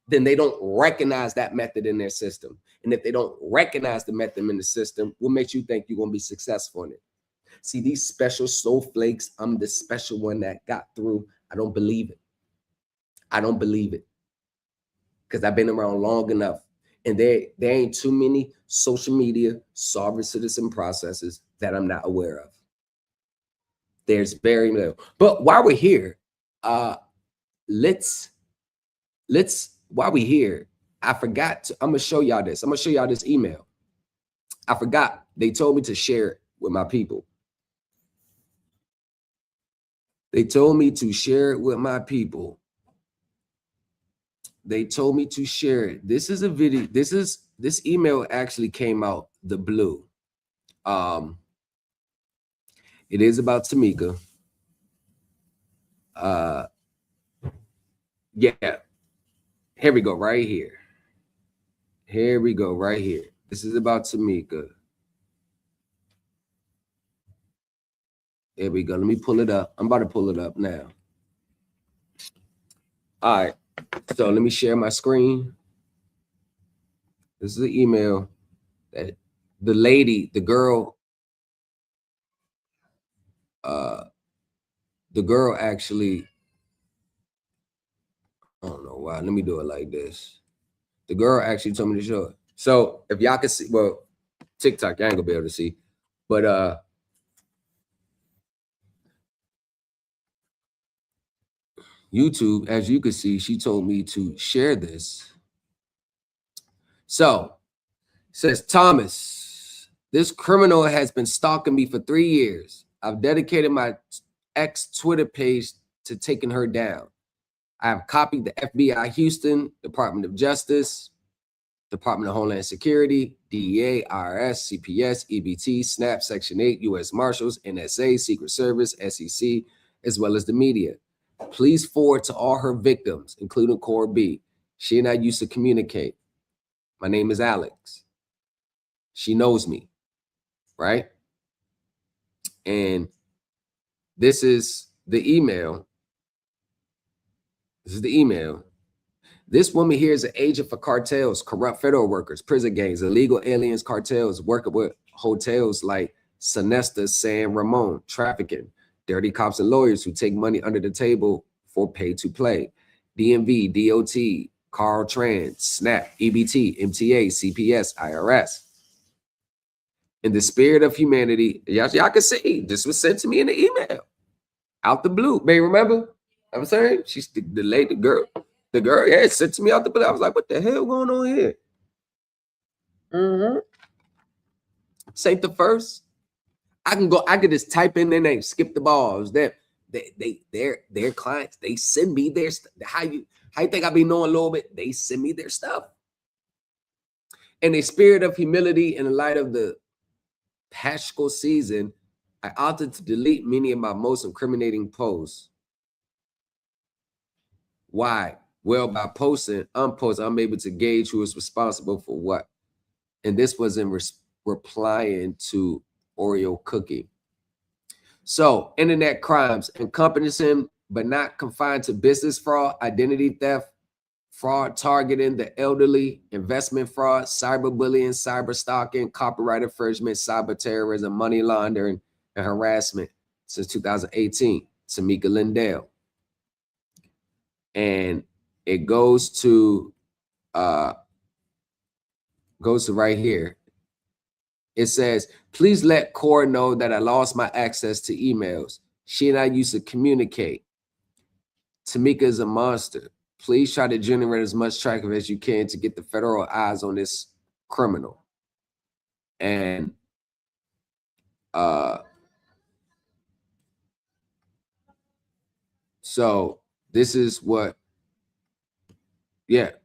then they don't recognize that method in their system. And if they don't recognize the method in the system, what makes you think you're going to be successful in it? See, these special snowflakes, I'm the special one that got through. I don't believe it. I don't believe it, because I've been around long enough. And there ain't too many social media sovereign citizen processes that I'm not aware of. There's very little. But while we're here, let's while we're here, I forgot I'm gonna show y'all this. I'm gonna show y'all this email. I forgot. They told me to share it with my people. They told me to share it with my people. They told me to share it. This is a video. This email actually came out the blue. It is about Tamika. Yeah. Here we go, right here. Here we go, right here. This is about Tamika. There we go. Let me pull it up. I'm about to pull it up now. All right. So let me share my screen. This is the email that the lady, the girl actually, I don't know Oh, wow. Let me do it like this. The girl actually told me to show it. So if y'all can see, well, TikTok, y'all ain't gonna be able to see, but YouTube, as you can see, she told me to share this. So it says, Thomas, this criminal has been stalking me for 3 years. I've dedicated my ex Twitter page to taking her down. I have copied the FBI Houston, Department of Justice, Department of Homeland Security, DEA, IRS, CPS, EBT, SNAP, Section 8, U.S. Marshals, NSA, Secret Service, SEC, as well as the media. Please forward to all her victims, including Core B. She and I used to communicate. My name is Alex. She knows me, right? And this is the email. This is the email. This woman here is an agent for cartels, corrupt federal workers, prison gangs, illegal aliens, cartels, working with hotels like Sonesta, San Ramon, trafficking, dirty cops and lawyers who take money under the table for pay to play, DMV, DOT, Carl Trans, SNAP, EBT, MTA, CPS, IRS. In the spirit of humanity, y'all can see this was sent to me in the email out the blue. May remember? I'm saying she's the lady, the girl, yeah, sent to me out the blue. I was like, what the hell going on here? This ain't the first. I can just type in their name, skip the balls. Their clients, they send me their stuff. How you think I be knowing a little bit? They send me their stuff. In a spirit of humility, in the light of the Paschal season, I opted to delete many of my most incriminating posts. Why? Well, by posting, unposting, I'm able to gauge who is responsible for what. And this was in replying to Oreo Cookie. So, internet crimes encompassing but not confined to business fraud, identity theft, fraud targeting the elderly, investment fraud, cyberbullying, cyber stalking, copyright infringement, cyber terrorism, money laundering, and harassment since 2018. Tamika Lindell. And it goes to right here. It says, please let Cora know that I lost my access to emails. She and I used to communicate. Tamika is a monster. Please try to generate as much traffic as you can to get the federal eyes on this criminal. And so this is what it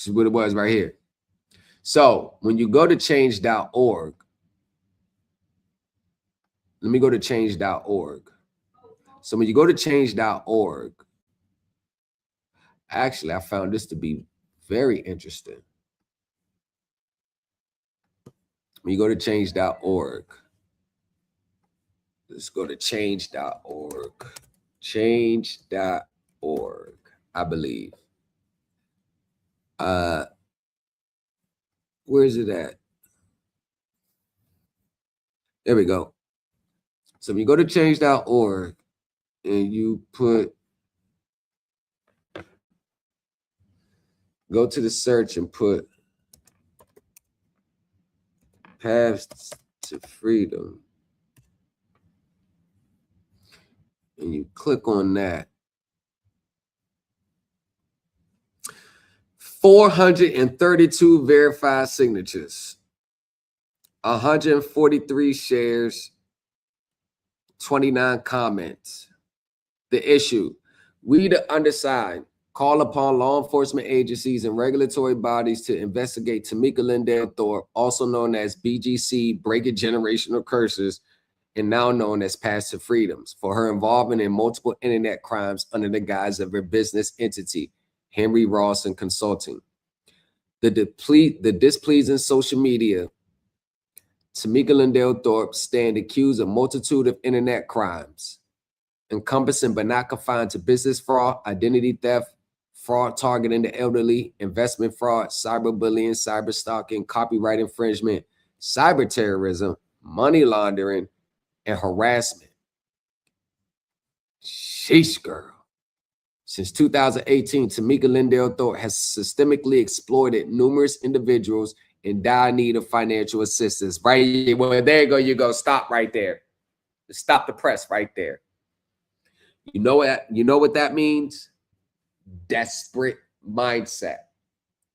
was right here. So when you go to change.org, let me go to change.org. So when you go to change.org, actually, I found this to be very interesting. When you go to change.org, let's go to change.org. Change.org, I believe. Where is it at? There we go. So when you go to change.org and you go to the search and put paths to freedom, and you click on that, 432 verified signatures, 143 shares, 29 comments. The issue: we, the undersigned, call upon law enforcement agencies and regulatory bodies to investigate Tamika Lindell Thorpe, also known as BGC, Breaking Generational Curses, and now known as Path to Freedoms, for her involvement in multiple internet crimes under the guise of her business entity, Henry Rawson Consulting. The displeasing social media, Tamika Lindell Thorpe stand accused of multitude of internet crimes, encompassing but not confined to business fraud, identity theft, fraud targeting the elderly, investment fraud, cyberbullying, cyber stalking, copyright infringement, cyber terrorism, money laundering, and harassment. Sheesh, girl. Since 2018, Tamika Lindell Thorpe has systemically exploited numerous individuals in dire need of financial assistance. Right? Well, there you go. You go. Stop right there. Stop the press right there. You know what? You know what that means? Desperate mindset.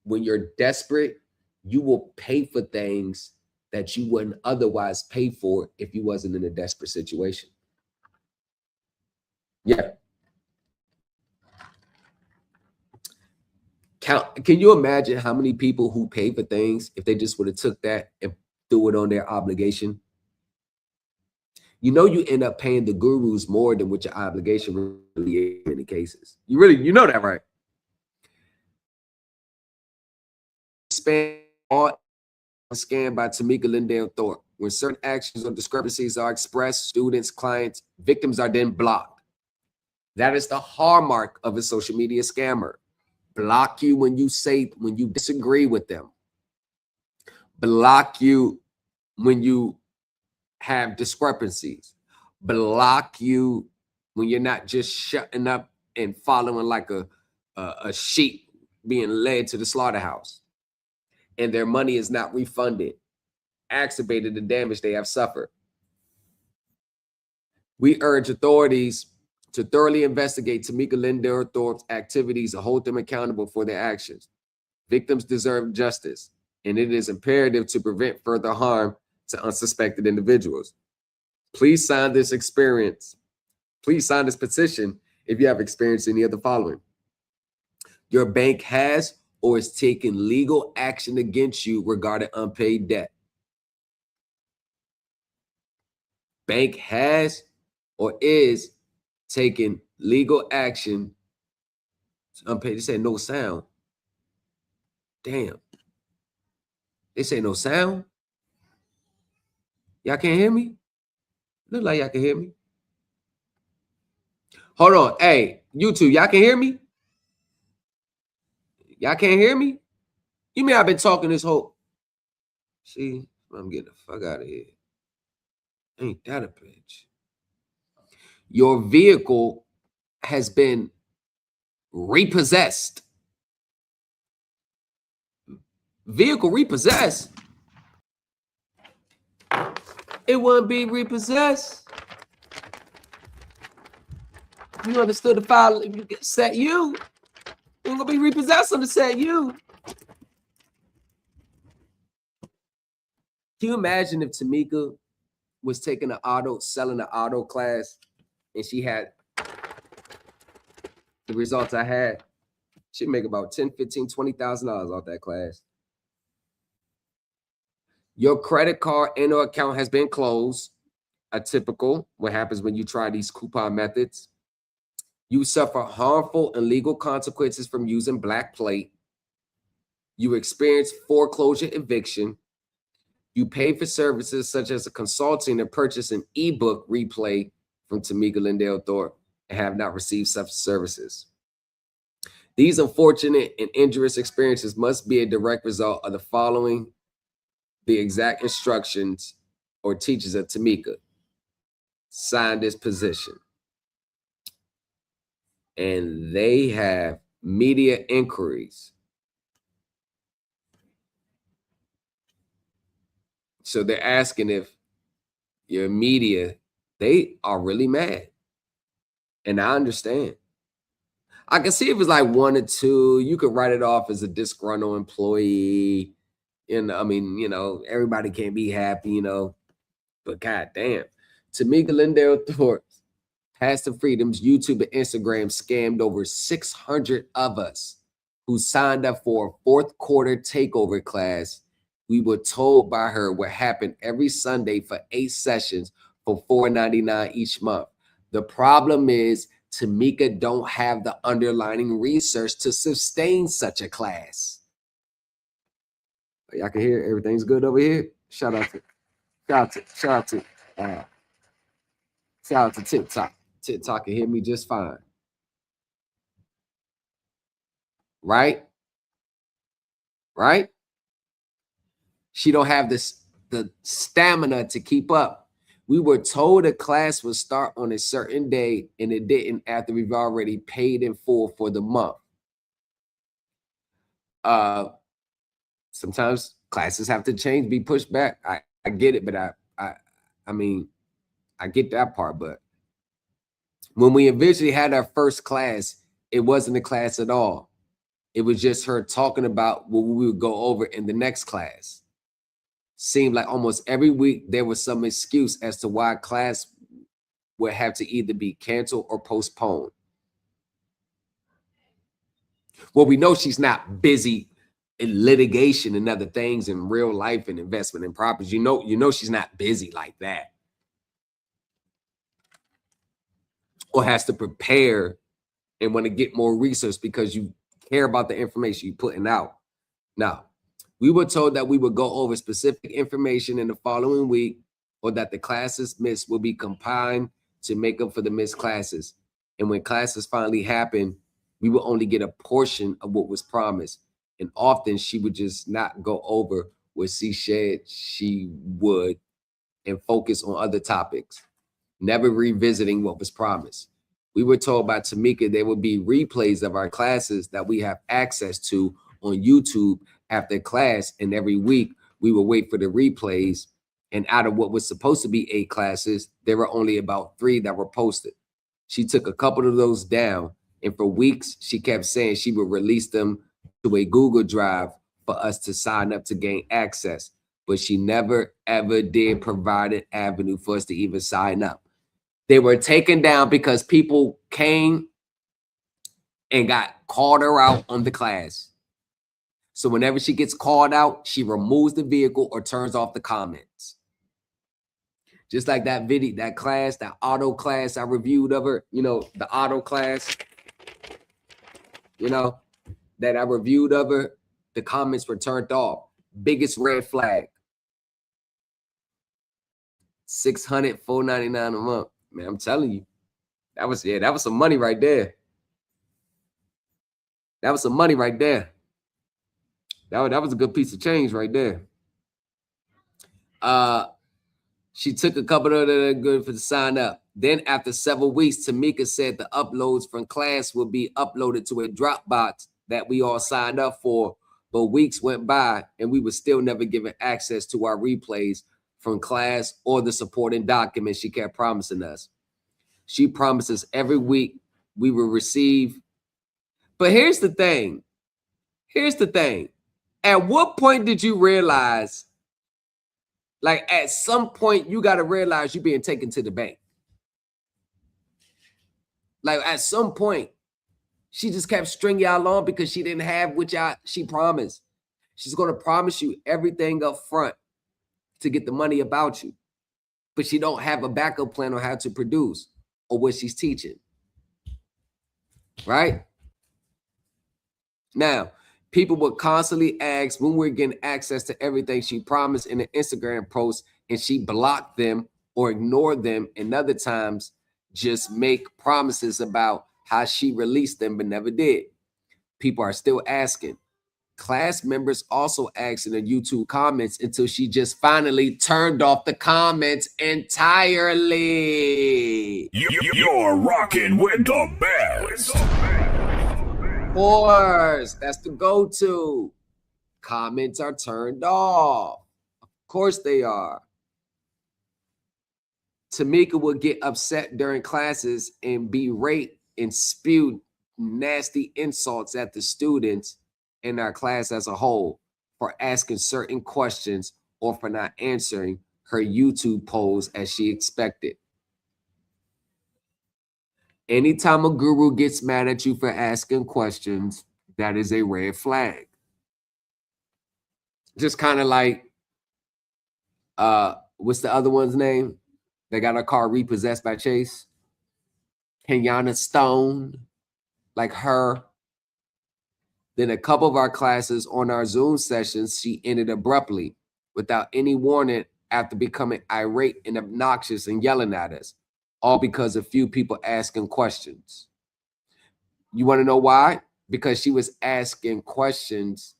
When you're desperate, you will pay for things that you wouldn't otherwise pay for if you wasn't in a desperate situation. Yeah. Can you imagine how many people who pay for things if they just would have took that and threw it on their obligation? You know, you end up paying the gurus more than what your obligation really is in many cases. You know that, right? Spam all scanned by Tamika Lindell Thorpe. When certain actions or discrepancies are expressed, students, clients, victims are then blocked. That is the hallmark of a social media scammer. Block you when you disagree with them. Block you when you have discrepancies. Block you when you're not just shutting up and following like a sheep being led to the slaughterhouse, and their money is not refunded, exacerbated the damage they have suffered. We urge authorities to thoroughly investigate Tamika Lindell Thorpe's activities and hold them accountable for their actions. Victims deserve justice, and it is imperative to prevent further harm to unsuspected individuals. Please sign this experience. Please sign this petition if you have experienced any of the following. Your bank has or is taking legal action against you regarding unpaid debt. Bank has or is taking legal action to unpaid. They say no sound. Damn. They say no sound. Y'all can't hear me? Look like y'all can hear me. Hold on. Hey, YouTube, y'all can hear me? Y'all can't hear me? You mean I've been talking this whole... See, I'm getting the fuck out of here. Ain't that a bitch? Your vehicle has been repossessed. Vehicle repossessed? It wouldn't be repossessed. You understood the file? If you get set you, it ain't gonna be repossessed on the set you. Can you imagine if Tamika was taking selling an auto class, and she had the results I had? She'd make about $10,000, $15,000, $20,000 off that class. Your credit card and or account has been closed. Atypical, what happens when you try these coupon methods. You suffer harmful and legal consequences from using black plate. You experience foreclosure eviction. You pay for services such as a consulting and purchase an ebook replay from Tamika Lindell Thorpe and have not received such services. These unfortunate and injurious experiences must be a direct result of the following the exact instructions or teachings of Tamika. Sign this position. And they have media inquiries. So they're asking if your media, they are really mad. And I understand. I can see if it's like one or two, you could write it off as a disgruntled employee. And I mean, you know, everybody can't be happy, but goddamn. Tamika Lindell Thorpe, Passive Freedoms, YouTube and Instagram scammed over 600 of us who signed up for a fourth quarter takeover class. We were told by her what happened every Sunday for 8 sessions for $4.99 each month. The problem is Tamika don't have the underlying research to sustain such a class. Y'all can hear everything's good over here. Shout out to TikTok. TikTok can hear me just fine. Right? She don't have the stamina to keep up. We were told a class would start on a certain day, and it didn't after we've already paid in full for the month. Sometimes classes have to change, be pushed back. I get it, but I mean, I get that part. But when we eventually had our first class, it wasn't a class at all. It was just her talking about what we would go over in the next class. Seemed like almost every week there was some excuse as to why class would have to either be canceled or postponed. Well, we know she's not busy in litigation and other things in real life and investment in properties. You know she's not busy like that. Or has to prepare and want to get more research because you care about the information you're putting out. Now, we were told that we would go over specific information in the following week, or that the classes missed will be combined to make up for the missed classes. And when classes finally happened, we would only get a portion of what was promised. And often she would just not go over what she said she would and focus on other topics, never revisiting what was promised. We were told by Tamika there would be replays of our classes that we have access to on YouTube after class, and every week we would wait for the replays. And out of what was supposed to be 8 classes, there were only about 3 that were posted. She took a couple of those down, and for weeks she kept saying she would release them to a Google Drive for us to sign up to gain access, but she never ever did provide an avenue for us to even sign up. They were taken down because people came and called her out on the class. So whenever she gets called out, she removes the vehicle or turns off the comments. Just like that video, that class, that auto class I reviewed of her, the auto class, that I reviewed of her, the comments were turned off. Biggest red flag. $600, $499 a month. Man, I'm telling you, that was some money right there. That was some money right there. That was a good piece of change right there. She took a couple of that good for the sign up. Then after several weeks, Tamika said the uploads from class would be uploaded to a Dropbox that we all signed up for. But weeks went by and we were still never given access to our replays from class or the supporting documents she kept promising us. She promises every week we will receive. But here's the thing. At what point did you realize, like at some point, you got to realize you're being taken to the bank? Like at some point, she just kept stringing y'all along because she didn't have what she promised. She's going to promise you everything up front to get the money about you, but she don't have a backup plan on how to produce or what she's teaching. Right? Now, people would constantly ask when we're getting access to everything she promised in an Instagram post, and she blocked them or ignored them, and other times just make promises about how she released them but never did. People are still asking. Class members also asked in the YouTube comments until she just finally turned off the comments entirely. You're rocking with the best. Of course, that's the go-to. Comments are turned off. Of course they are. Tamika would get upset during classes and berate and spew nasty insults at the students in our class as a whole for asking certain questions or for not answering her YouTube polls as she expected. Anytime a guru gets mad at you for asking questions, that is a red flag. Just kind of like, what's the other one's name? They got a car repossessed by Chase. Kenyatta Stone, like her. Then a couple of our classes on our Zoom sessions, she ended abruptly without any warning after becoming irate and obnoxious and yelling at us, all because a few people asking questions. You want to know why? Because she was asking questions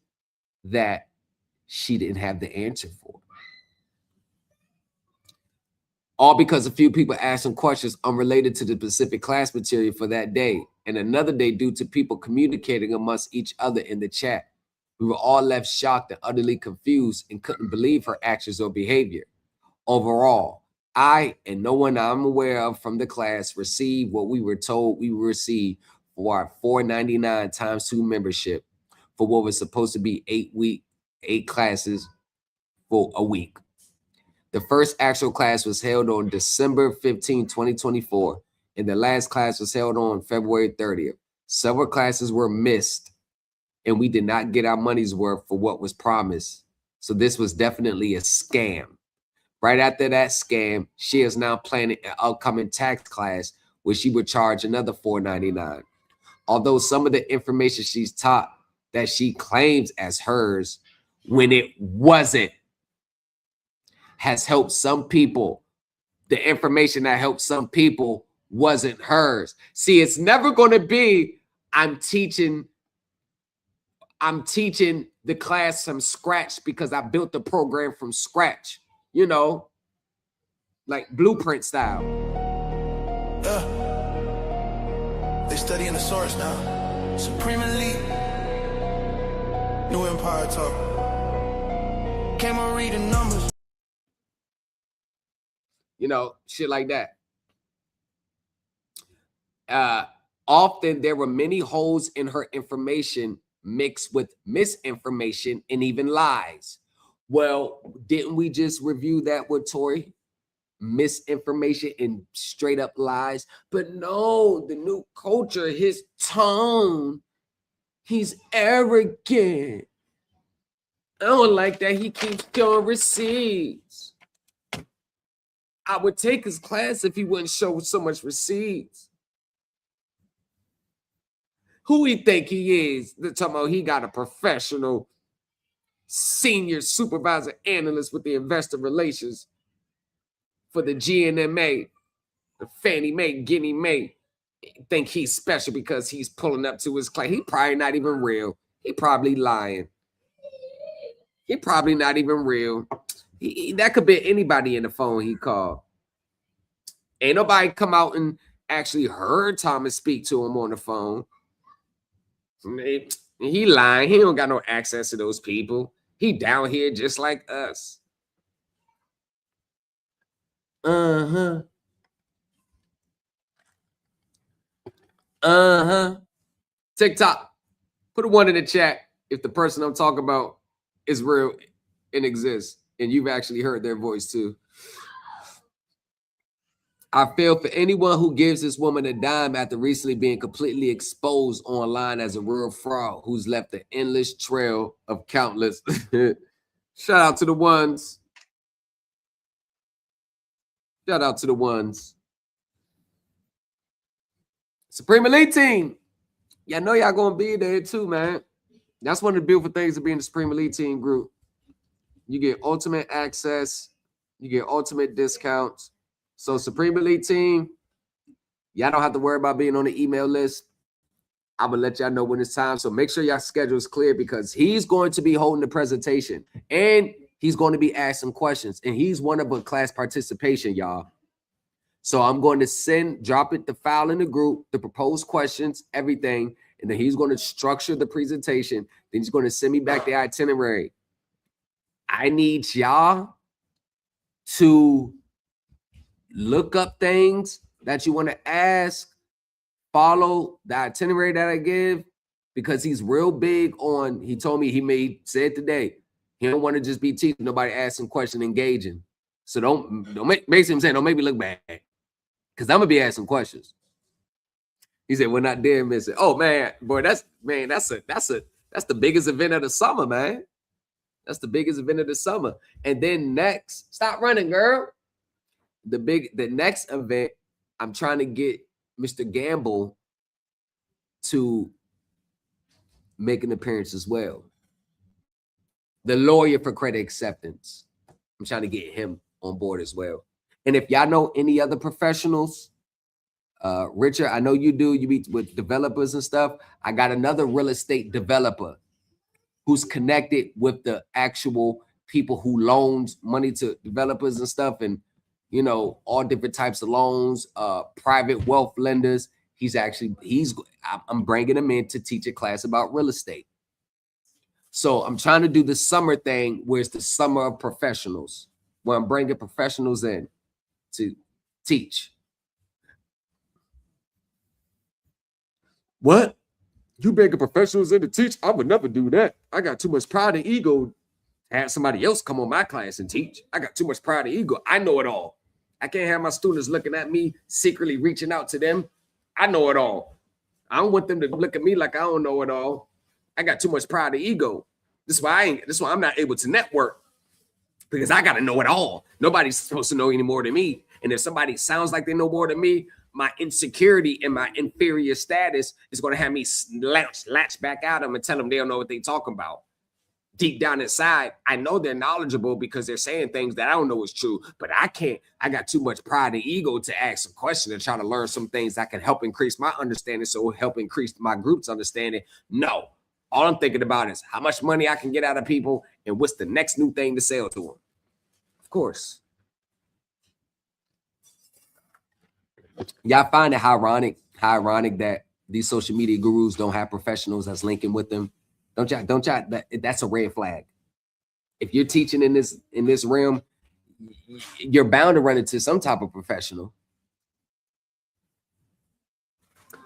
that she didn't have the answer for. All because a few people asked some questions unrelated to the specific class material for that day, and another day due to people communicating amongst each other in the chat. We were all left shocked and utterly confused and couldn't believe her actions or behavior. Overall, I and no one I'm aware of from the class received what we were told we would receive for our $4.99 times 2 membership for what was supposed to be 8 classes for a week. The first actual class was held on December 15, 2024, and the last class was held on February 30th. Several classes were missed, and we did not get our money's worth for what was promised. So this was definitely a scam. Right after that scam, she is now planning an upcoming tax class where she would charge another $4.99. Although some of the information she's taught that she claims as hers when it wasn't, has helped some people. The information that helped some people wasn't hers. See, it's never going to be, I'm teaching the class from scratch because I built the program from scratch, you know, like blueprint style. They studying the source now. Supreme Elite. New Empire talk. Came on reading numbers. You know, shit like that. Often there were many holes in her information mixed with misinformation and even lies. Well, didn't we just review that with Tori? Misinformation and straight up lies. But no, the new culture, his tone, he's arrogant. I don't like that he keeps showing receipts. I would take his class if he wouldn't show so much receipts. Who he think he is? They're talking about he got a professional senior supervisor analyst with the investor relations for the GNMA, the Fannie Mae, Guinea Mae. Think he's special because he's pulling up to his class. He probably not even real. He probably lying. He probably not even real. That could be anybody in the phone he called. Ain't nobody come out and actually heard Thomas speak to him on the phone. He lying. He don't got no access to those people. He down here just like us. Uh-huh. TikTok. Put a 1 in the chat if the person I'm talking about is real and exists, and you've actually heard their voice too. I feel for anyone who gives this woman a dime after recently being completely exposed online as a real fraud who's left an endless trail of countless. Shout out to the ones. Shout out to the ones. Supreme Elite team. Y'all know y'all gonna be there too, man. That's one of the beautiful things of being the Supreme Elite team group. You get ultimate access. You get ultimate discounts. So Supreme Elite team, y'all don't have to worry about being on the email list. I'm gonna let y'all know when it's time. So make sure y'all schedule is clear because he's going to be holding the presentation and he's going to be asking questions. And he's one of a class participation, y'all. So I'm going to drop the file in the group, the proposed questions, everything. And then he's going to structure the presentation. Then he's going to send me back the itinerary. I need y'all to look up things that you want to ask, follow the itinerary that I give, because he's real big on, he told me, he said today, he don't want to just be teaching nobody, asking questions, engaging. So don't make him say, don't make me look bad, because I'm gonna be asking questions. He said, we're not there missing. Oh man, boy, that's the biggest event of the summer, man. That's the biggest event of the summer. And then next, stop running, girl. The next event, I'm trying to get Mr. Gamble to make an appearance as well. The lawyer for credit acceptance. I'm trying to get him on board as well. And if y'all know any other professionals, Richard, I know you do. You meet with developers and stuff. I got another real estate developer who's connected with the actual people who loans money to developers and stuff. And you know, all different types of loans, private wealth lenders. I'm bringing him in to teach a class about real estate. So I'm trying to do the summer thing where it's the summer of professionals, where I'm bringing professionals in to teach. What? You bringing professionals in to teach? I would never do that. I got too much pride and ego to have somebody else come on my class and teach. I got too much pride and ego. I know it all. I can't have my students looking at me, secretly reaching out to them. I know it all. I don't want them to look at me like I don't know it all. I got too much pride and ego. This is why I'm not able to network, because I got to know it all. Nobody's supposed to know any more than me. And if somebody sounds like they know more than me, my insecurity and my inferior status is going to have me latch back at them and tell them they don't know what they're talking about. Deep down inside, I know they're knowledgeable because they're saying things that I don't know is true, but I can't. I got too much pride and ego to ask some questions and try to learn some things that can help increase my understanding, so help increase my group's understanding. No, all I'm thinking about is how much money I can get out of people and what's the next new thing to sell to them. Of course. Y'all find it ironic that these social media gurus don't have professionals that's linking with them? Don't y'all that's a red flag. If you're teaching in this realm, you're bound to run into some type of professional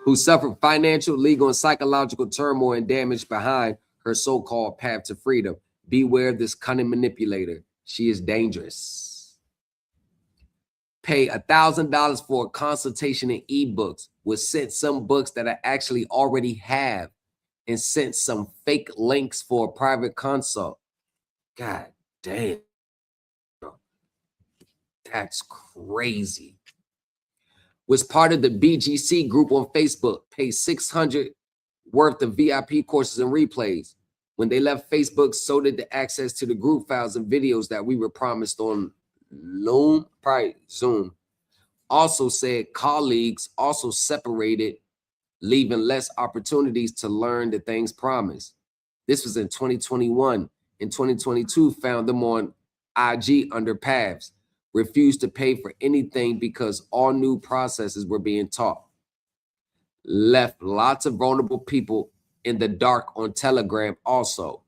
who suffered financial, legal, and psychological turmoil and damage behind her so-called path to freedom. Beware of this cunning manipulator. She is dangerous. Pay $1,000 for a consultation in ebooks. Was sent some books that I actually already have and sent some fake links for a private consult. God damn. That's crazy. Was part of the BGC group on Facebook. Paid $600 worth of VIP courses and replays. When they left Facebook, so did the access to the group files and videos that we were promised on Zoom. Also said colleagues also separated, leaving less opportunities to learn the things promised. This was in 2021. In 2022, found them on IG under Paths. Refused to pay for anything because all new processes were being taught. Left lots of vulnerable people in the dark on Telegram also.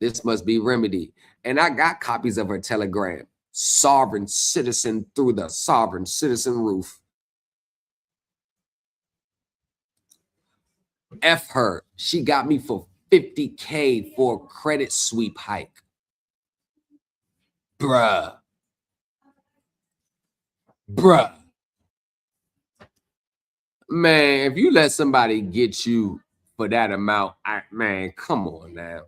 This must be remedied. And I got copies of her Telegram. Sovereign citizen through the sovereign citizen roof. F her. She got me for $50K for a credit sweep hike. Bruh. Man, if you let somebody get you for that amount, man, come on now.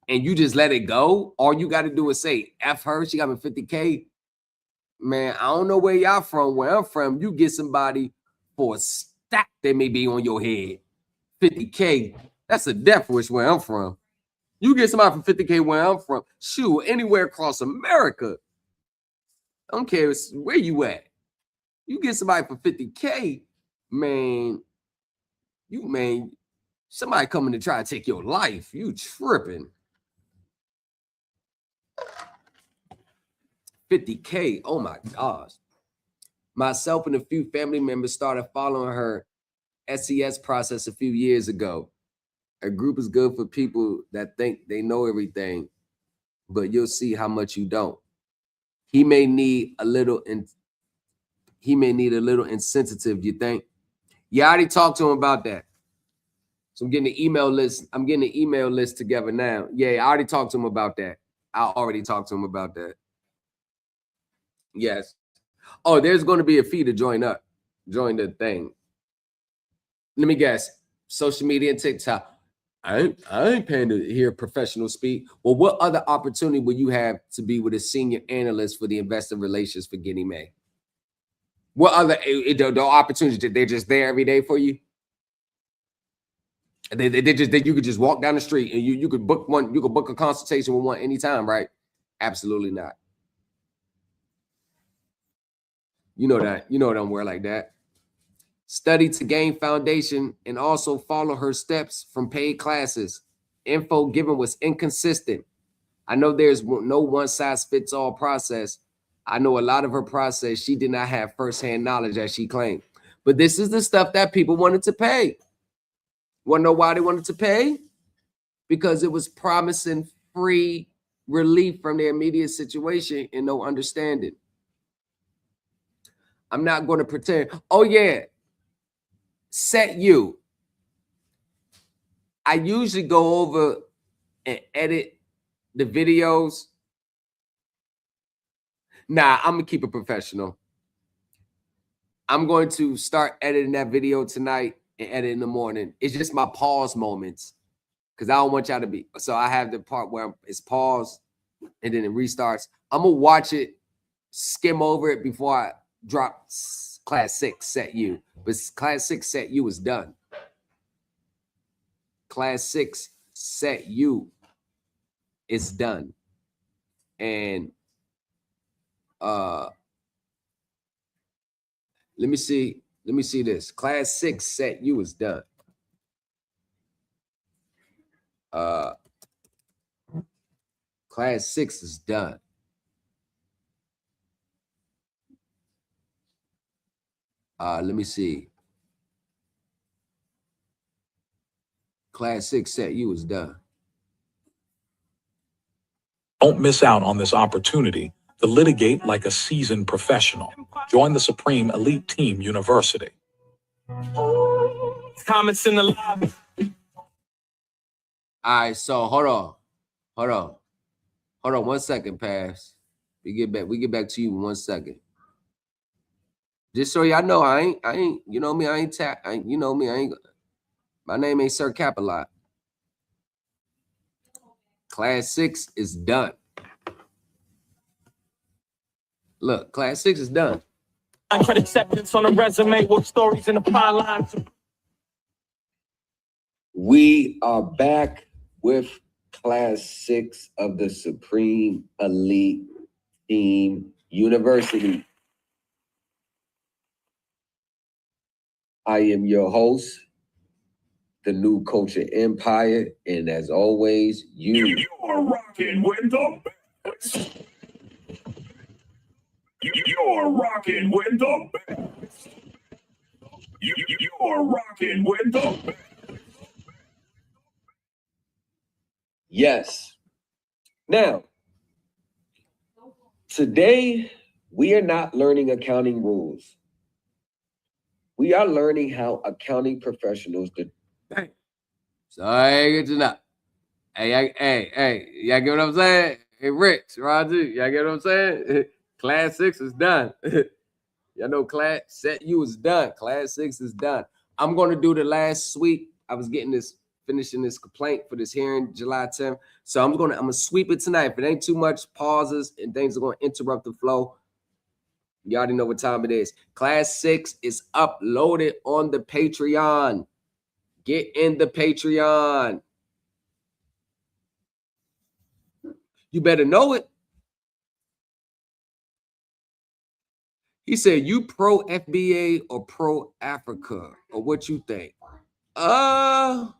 And you just let it go, all you got to do is say, F her, she got me $50K. Man, I don't know where y'all from. Where I'm from, you get somebody for a stack that may be on your head. $50K, that's a death wish where I'm from. You get somebody for $50K where I'm from, shoot, anywhere across America. I don't care where you at. You get somebody for $50K, man, somebody coming to try to take your life. You tripping. $50K, oh my gosh. Myself and a few family members started following her SES process a few years ago. A group is good for people that think they know everything, but you'll see how much you don't. He may need a little insensitive, you think? You already talked to him about that. So I'm getting an email list. I'm getting an email list together now. Yeah, I already talked to him about that. Yes. Oh, there's going to be a fee to join the thing. Let me guess. Social media and TikTok. I ain't paying to hear professionals speak. Well, what other opportunity will you have to be with a senior analyst for the investor relations for GNMA? What other the opportunities? They're just there every day for you? They you could just walk down the street and you could book one. You could book a consultation with one anytime, right? Absolutely not. You know that. You know it don't work like that. Study to gain foundation and also follow her steps from paid classes. Info given was inconsistent. I know there's no one-size-fits-all process. I know a lot of her process, she did not have firsthand knowledge as she claimed. But this is the stuff that people wanted to pay. Want to know why they wanted to pay? Because it was promising free relief from their immediate situation and no understanding. I'm not going to pretend. Oh, yeah. Set you. I usually go over and edit the videos. Nah, I'm going to keep it professional. I'm going to start editing that video tonight and edit in the morning. It's just my pause moments because I don't want y'all to be. So I have the part where it's paused and then it restarts. I'm going to watch it, skim over it before I drop class 6 set U. But class 6 set U is done. Class 6 set U is done. And let me see this. Class 6 set U is done. Class 6 is done. Let me see. Class 6 set U is done. Don't miss out on this opportunity to litigate like a seasoned professional. Join the Supreme Elite Team University. Comments in the lobby. All right, so hold on 1 second, Pass. We get back to you in 1 second. Just so y'all know, I ain't, you know me, my name ain't Sir Cap-a-Lot. Class 6 is done. Look, class 6 is done. Credit acceptance on a resume with stories in the fine lines. We are back with class 6 of the Supreme Elite Team University. I am your host, the new Culture Empire, and as always, you are rocking with the best. You're rocking with the best. You're rocking with the best. Yes. Now, today we are not learning accounting rules. We are learning how accounting professionals do. Hey. So I ain't get to know. Hey, y'all get what I'm saying? Hey, Rich, Roger, y'all get what I'm saying? Class 6 is done. Y'all know class set U is done. Class 6 is done. I'm going to do the last sweep. I was finishing this complaint for this hearing July 10th. So I'm gonna sweep it tonight. If it ain't too much pauses and things are gonna interrupt the flow, you already know what time it is. Class 6 is uploaded on the Patreon. Get in the Patreon. You better know it. He said, you pro FBA or pro Africa, or what you think? I'm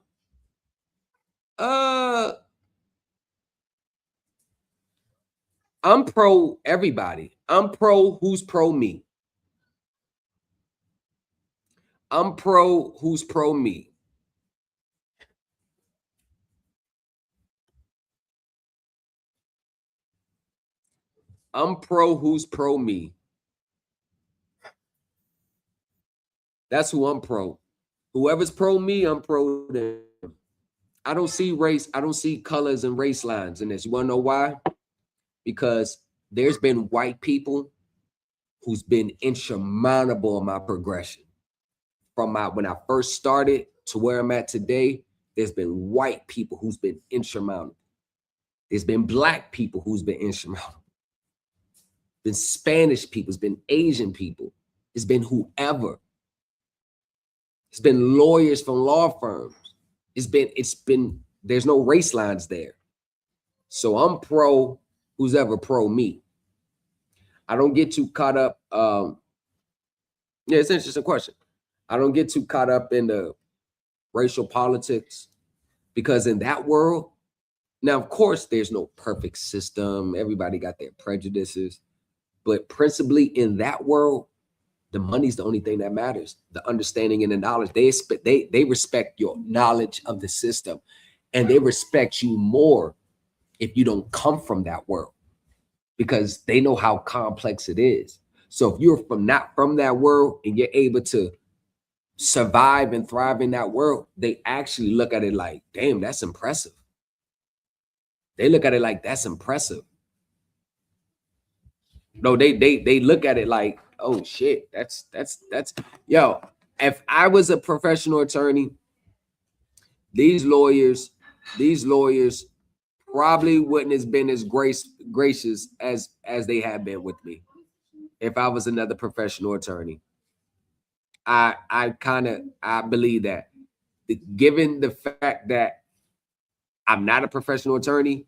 pro everybody. I'm pro who's pro me. I'm pro who's pro me. I'm pro who's pro me. That's who I'm pro. Whoever's pro me, I'm pro them. I don't see race. I don't see colors and race lines in this. You want to know why? Because there's been white people who's been insurmountable in my progression. From when I first started to where I'm at today, there's been white people who's been insurmountable. There's been black people who's been insurmountable. Been Spanish people, it's been Asian people, it's been whoever. It's been lawyers from law firms. It's been, there's no race lines there. So I'm pro who's ever pro me. I don't get too caught up. Yeah, it's an interesting question. I don't get too caught up in the racial politics because in that world, now, of course, there's no perfect system. Everybody got their prejudices. But principally in that world, the money's the only thing that matters. The understanding and the knowledge. They respect your knowledge of the system, and they respect you more if you don't come from that world, because they know how complex it is. So if you're not from that world and you're able to survive and thrive in that world, they actually look at it like, damn, that's impressive. They look at it like, that's impressive. No, they look at it like, oh shit, that's yo. If I was a professional attorney, these lawyers probably wouldn't have been as gracious as they have been with me. If I was another professional attorney, I believe that, given the fact that I'm not a professional attorney,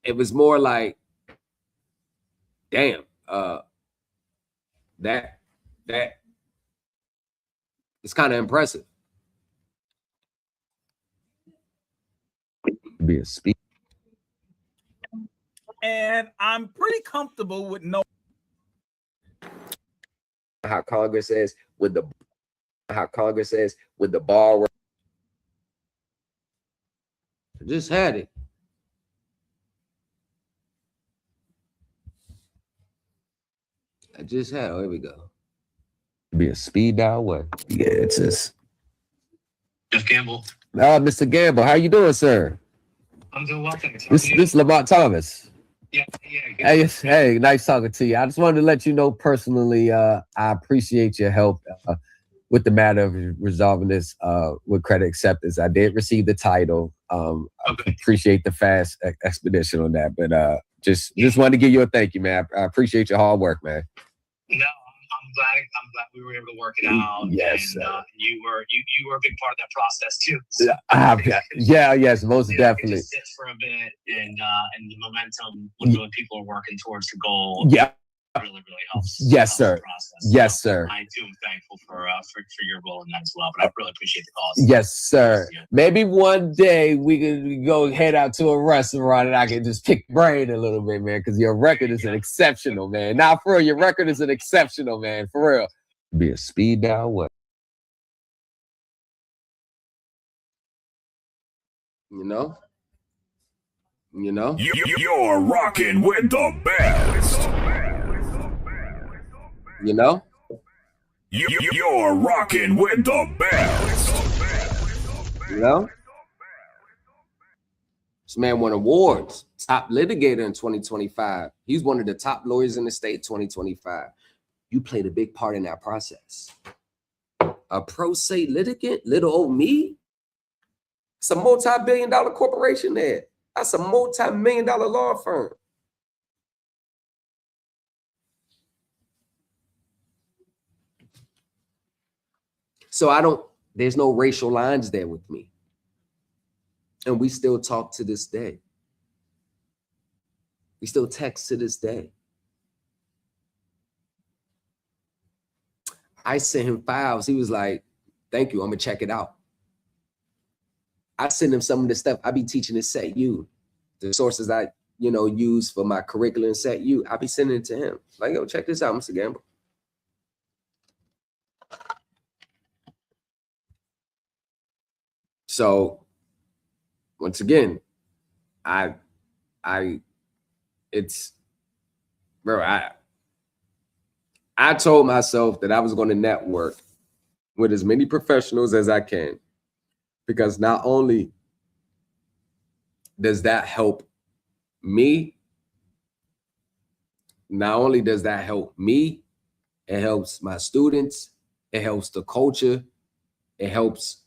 it was more like, damn, that it's kind of impressive. Be a speak. And I'm pretty comfortable with no. How Congress says with the bar. I just had it. Oh, here we go. Be a speed dial away. Yeah, it's just. Jeff Gamble. Mr. Gamble, how you doing, sir? I'm doing well, thanks. This Lamont Thomas. Yeah. Hey, nice talking to you. I just wanted to let you know personally, I appreciate your help with the matter of resolving this with credit acceptance. I did receive the title. I appreciate the fast expedition on that, but just wanted to give you a thank you, man. I appreciate your hard work, man. No, I'm glad we were able to work it out. Yes, and you were a big part of that process too. So yes, most definitely. Just sit for a bit, and the momentum when people are working towards the goal. Yeah. Really helps. Yes, sir. Yes, sir. I too am thankful for your role in that as well. But I really appreciate the call. Yes, sir. Maybe one day we could go head out to a restaurant and I can just pick brain a little bit, man, because your record is an exceptional, man. Now, for real, your record is an exceptional, man. For real. Be a speed dial what? You know? You're rocking with the best. You know? You're rocking with the best. You know? This man won awards. Top litigator in 2025. He's one of the top lawyers in the state 2025. You played a big part in that process. A pro se litigant, little old me? It's a multi-billion-dollar corporation there. That's a multi-million-dollar law firm. So there's no racial lines there with me. And we still talk to this day. We still text to this day. I sent him files. He was like, thank you, I'm gonna check it out. I send him some of the stuff I be teaching at Set U. The sources I, use for my curriculum at Set U, I be sending it to him. Like, yo, check this out, Mr. Gamble. So once again, I told myself that I was going to network with as many professionals as I can, because not only does that help me, it helps my students, it helps the culture, it helps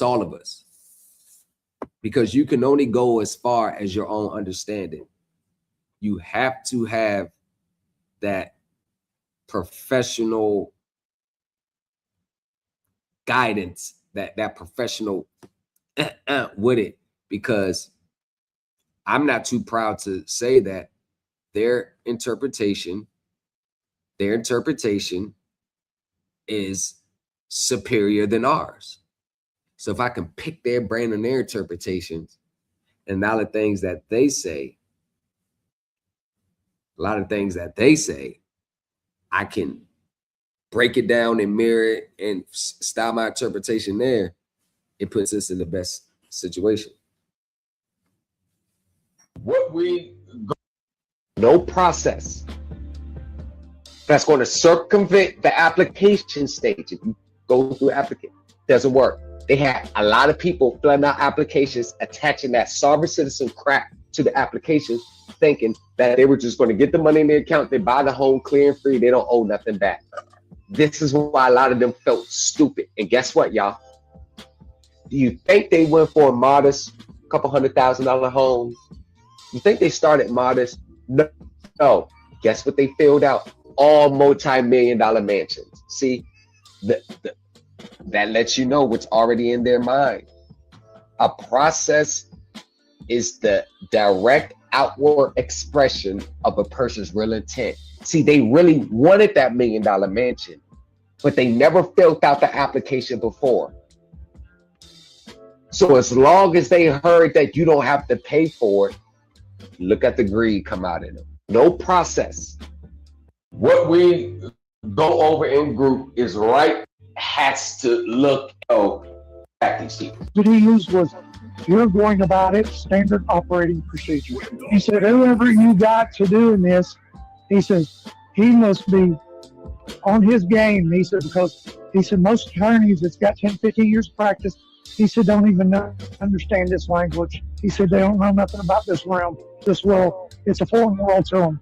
all of us, because you can only go as far as your own understanding. You have to have that professional guidance, that professional with it, because I'm not too proud to say that their interpretation is superior than ours. So if I can pick their brain on their interpretations and all the things that they say, a lot of things that they say, I can break it down and mirror it and style my interpretation there. It puts us in the best situation. What we no process that's going to circumvent the application stage. If you go through application, doesn't work. They had a lot of people filling out applications, attaching that sovereign citizen crap to the applications, thinking that they were just going to get the money in their account, they buy the home clear and free, they don't owe nothing back. This is why a lot of them felt stupid. And guess what, y'all? Do you think they went for a modest couple $100,000 home? You think they started modest? No. Guess what they filled out? All multi-million-dollar mansions. See, that lets you know what's already in their mind. A process is the direct outward expression of a person's real intent. See, they really wanted that $1 million mansion, but they never filled out the application before. So as long as they heard that you don't have to pay for it, look at the greed come out in them. No process. What we go over in group is right has to look at these people. What he used was, you're going about it standard operating procedure. He said, whoever you got to doing this, he says, he must be on his game. He said, because he said, most attorneys that's got 10, 15 years of practice, he said, don't even understand this language. He said, they don't know nothing about this realm, this world. It's a foreign world to them.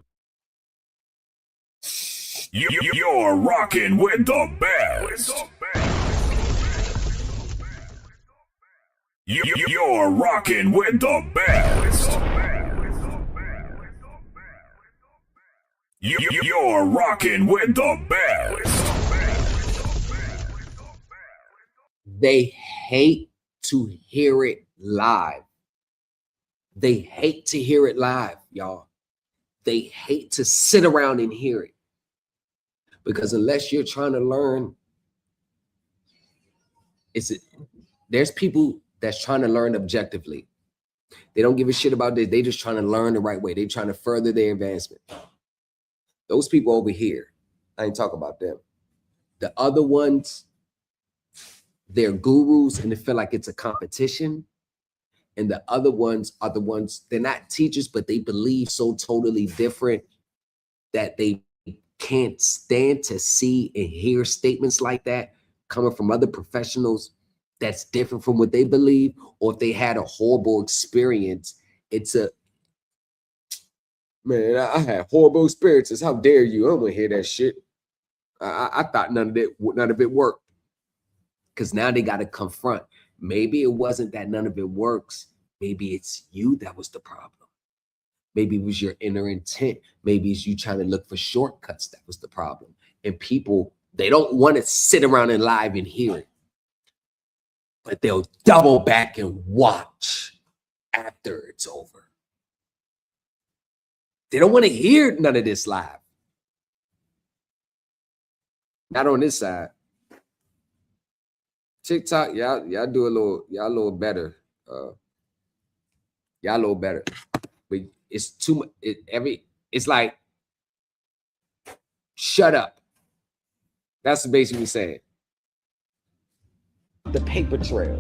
You're rocking with the best. You're rocking with the best. You're rocking with the best. They hate to hear it live. They hate to hear it live, y'all. They hate to sit around and hear it. Because unless you're trying to learn, there's people that's trying to learn objectively. They don't give a shit about this. They just trying to learn the right way. They're trying to further their advancement. Those people over here, I ain't talking about them. The other ones, they're gurus and they feel like it's a competition. And the other ones are the ones, they're not teachers, but they believe so totally different that they can't stand to see and hear statements like that coming from other professionals that's different from what they believe, or if they had a horrible experience. It's a, man, I had horrible experiences. How dare you? I don't want to hear that shit. I thought none of it worked. Because now they got to confront. Maybe it wasn't that none of it works. Maybe it's you that was the problem. Maybe it was your inner intent. Maybe it's you trying to look for shortcuts that was the problem. And people, they don't want to sit around and live and hear it. But they'll double back and watch after it's over. They don't want to hear none of this live. Not on this side. TikTok, y'all do a little better. Y'all a little better. But it's too much. It's like, shut up. That's basically saying. The paper trail.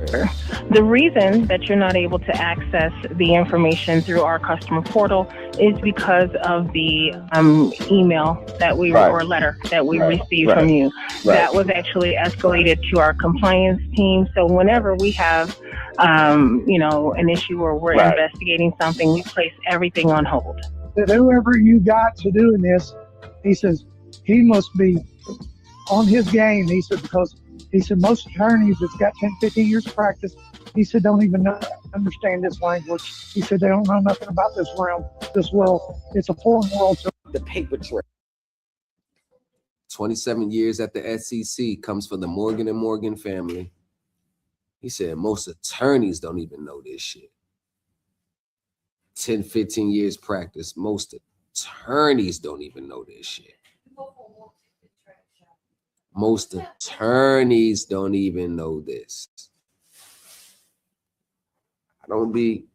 The reason that you're not able to access the information through our customer portal is because of the email that we or letter that we received from you. That was actually escalated to our compliance team. So whenever we have an issue or we're investigating something, we place everything on hold. That whoever you got to doing this, he says, he must be on his game. He said, because he said, most attorneys that's got 10, 15 years of practice, he said, don't even understand this language. He said, they don't know nothing about this realm, this world. It's a foreign world to the paper trail. 27 years at the SEC comes from the Morgan & Morgan family. He said, most attorneys don't even know this shit. 10, 15 years practice, most attorneys don't even know this shit. Most attorneys don't even know this. I don't be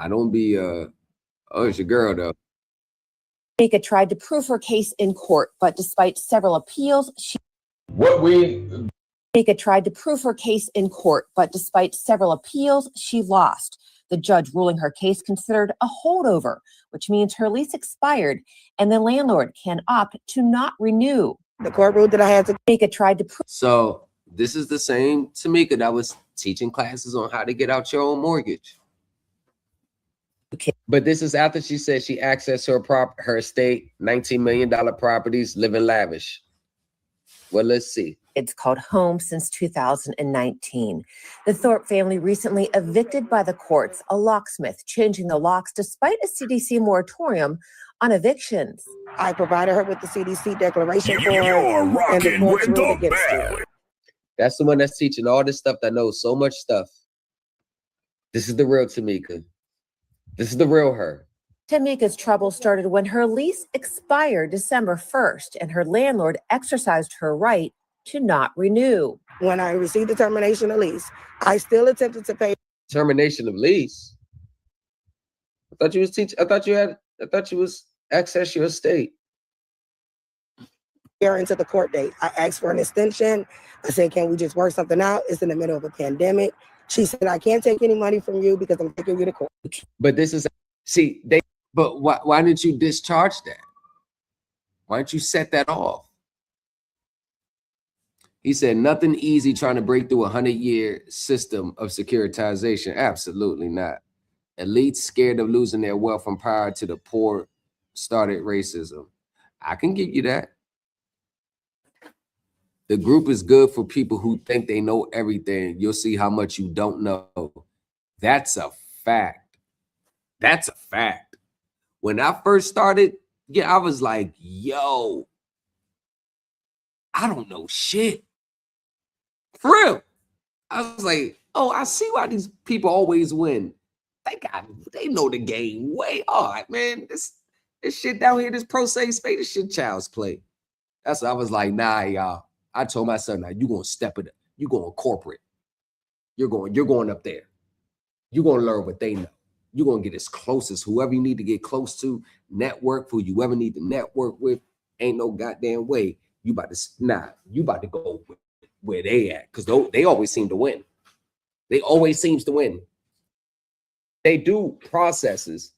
I don't be oh, it's your girl though. Tamika tried to prove her case in court, but despite several appeals, Tamika tried to prove her case in court, but despite several appeals, she lost. The judge ruling her case considered a holdover, which means her lease expired and the landlord can opt to not renew. The court ruled that I had to. Tamika tried to prove. So this is the same Tamika that was teaching classes on how to get out your own mortgage. But this is after she said she accessed her estate, $19 million properties, living lavish. Well, let's see. It's called home since 2019. The Thorpe family recently evicted by the courts, a locksmith changing the locks despite a CDC moratorium on evictions. I provided her with the CDC declaration form. You're rocking with the best. That's the one that's teaching all this stuff that knows so much stuff. This is the real Tamika. This is the real her. Tamika's trouble started when her lease expired December 1st and her landlord exercised her right to not renew. When I received the termination of lease, I still attempted to pay. Termination of lease? I thought you was teaching. I thought you was access your estate. Into the court date. I asked for an extension. I said, can we just work something out? It's in the middle of a pandemic. She said, I can't take any money from you because I'm taking you to court. But this is, see, but why didn't you discharge that? Why didn't you set that off? He said, nothing easy trying to break through a 100-year system of securitization. Absolutely not. Elites scared of losing their wealth and power to the poor started racism. I can give you that. The group is good for people who think they know everything. You'll see how much you don't know. That's a fact. That's a fact. When I first started, I was like, yo, I don't know shit. For real. I was like, oh, I see why these people always win. They know the game way. All right, man. This shit down here, this pro se space, this shit child's play. That's what I was like, nah, y'all. I told my son, now you're gonna step it up. You're going corporate. You're going up there. You're gonna learn what they know. You're gonna get as close as whoever you need to get close to, network who you ever need to network with. Ain't no goddamn way you about to go where they at, because they always seem to win. They always seems to win. They do processes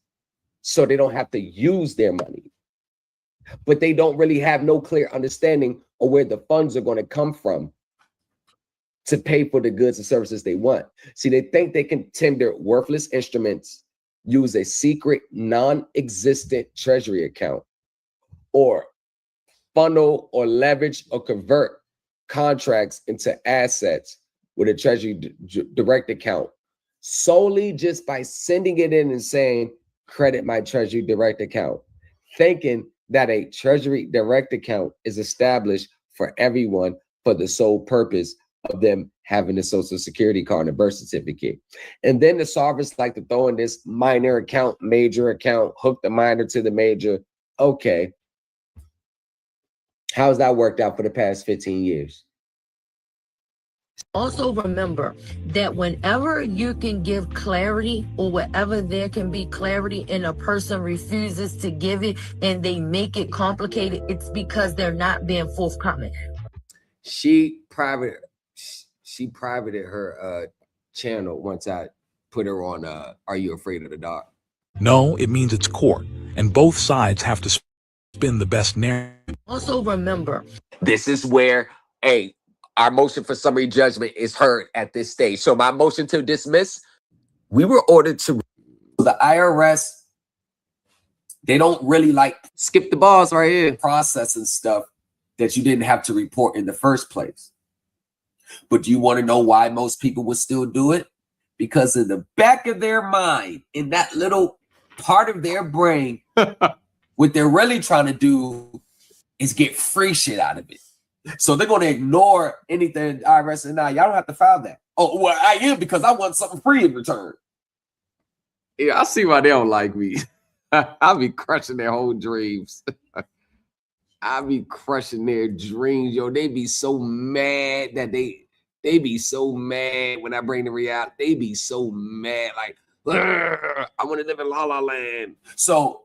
so they don't have to use their money, but they don't really have no clear understanding of where the funds are going to come from to pay for the goods and services they want. See, they think they can tender worthless instruments, use a secret, non-existent treasury account, or funnel or leverage or convert contracts into assets with a treasury direct account solely just by sending it in and saying, credit my treasury direct account, thinking that a treasury direct account is established for everyone for the sole purpose of them having a social security card and a birth certificate. And then the sovereigns like to throw in this minor account, major account, hook the minor to the major. Okay. How's that worked out for the past 15 years? Also remember that whenever you can give clarity or wherever there can be clarity and a person refuses to give it and they make it complicated, it's because they're not being forthcoming. She privated her channel once I put her on Are You Afraid of the Dark? No, it means it's court, and both sides have to spin the best narrative. Also remember, this is where our motion for summary judgment is heard at this stage. So my motion to dismiss, we were ordered to. The IRS, they don't really skip the balls right here, processing stuff that you didn't have to report in the first place. But do you want to know why most people would still do it? Because in the back of their mind, in that little part of their brain, what they're really trying to do is get free shit out of it. So they're going to ignore anything IRS and y'all don't have to file that. Oh, well, I am because I want something free in return. Yeah, I see why they don't like me. I'll be crushing their whole dreams. I'll be crushing their dreams, yo. They be so mad that they be so mad when I bring the reality. They be so mad. Like, I want to live in La La Land. So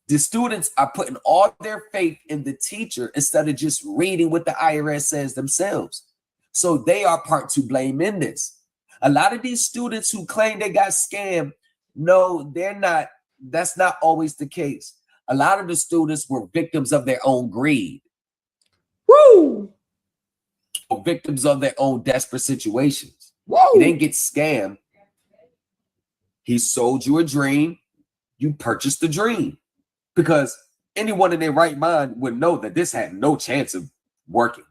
the students are putting all their faith in the teacher instead of just reading what the IRS says themselves. So they are part to blame in this. A lot of these students who claim they got scammed, no, they're not. That's not always the case. A lot of the students were victims of their own greed. Woo! Or victims of their own desperate situations. Woo! You didn't get scammed. He sold you a dream. You purchased the dream. Because anyone in their right mind would know that this had no chance of working.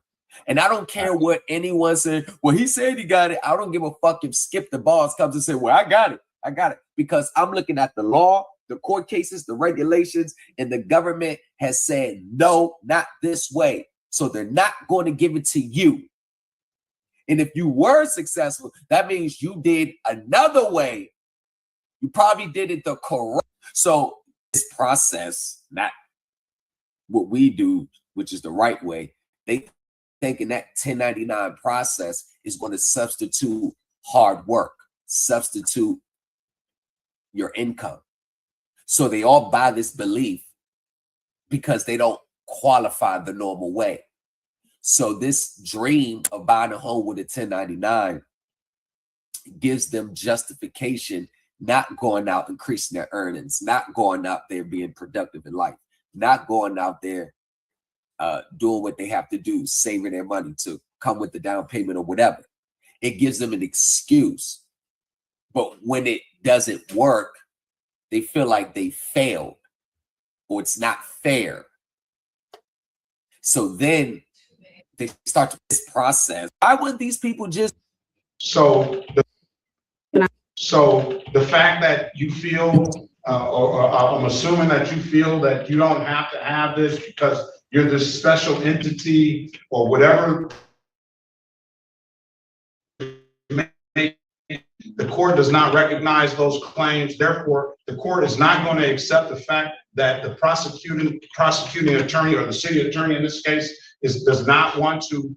And I don't care what anyone said. Well, he said he got it. I don't give a fuck if Skip the Boss comes and say, well, I got it. I got it. Because I'm looking at the law, the court cases, the regulations, and the government has said, no, not this way. So they're not going to give it to you. And if you were successful, that means you did another way. You probably did it the correct. So this process, not what we do, which is the right way, they thinking that 1099 process is going to substitute hard work, substitute your income. So they all buy this belief because they don't qualify the normal way. So this dream of buying a home with a 1099 gives them justification, not going out increasing their earnings, not going out there being productive in life, not going out there doing what they have to do, saving their money to come with the down payment or whatever. It gives them an excuse. But when it doesn't work, they feel like they failed or it's not fair. So then they start this process. Why wouldn't these people just... So the fact that you feel, or I'm assuming that you feel that you don't have to have this because you're this special entity or whatever, the court does not recognize those claims. Therefore, the court is not going to accept the fact that the prosecuting attorney or the city attorney in this case does not want to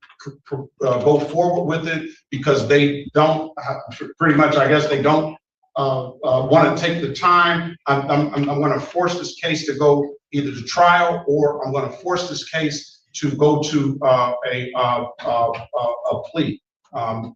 go forward with it because they don't pretty much, I guess they don't want to take the time. I'm going to force this case to go either to trial or I'm going to force this case to go to a plea.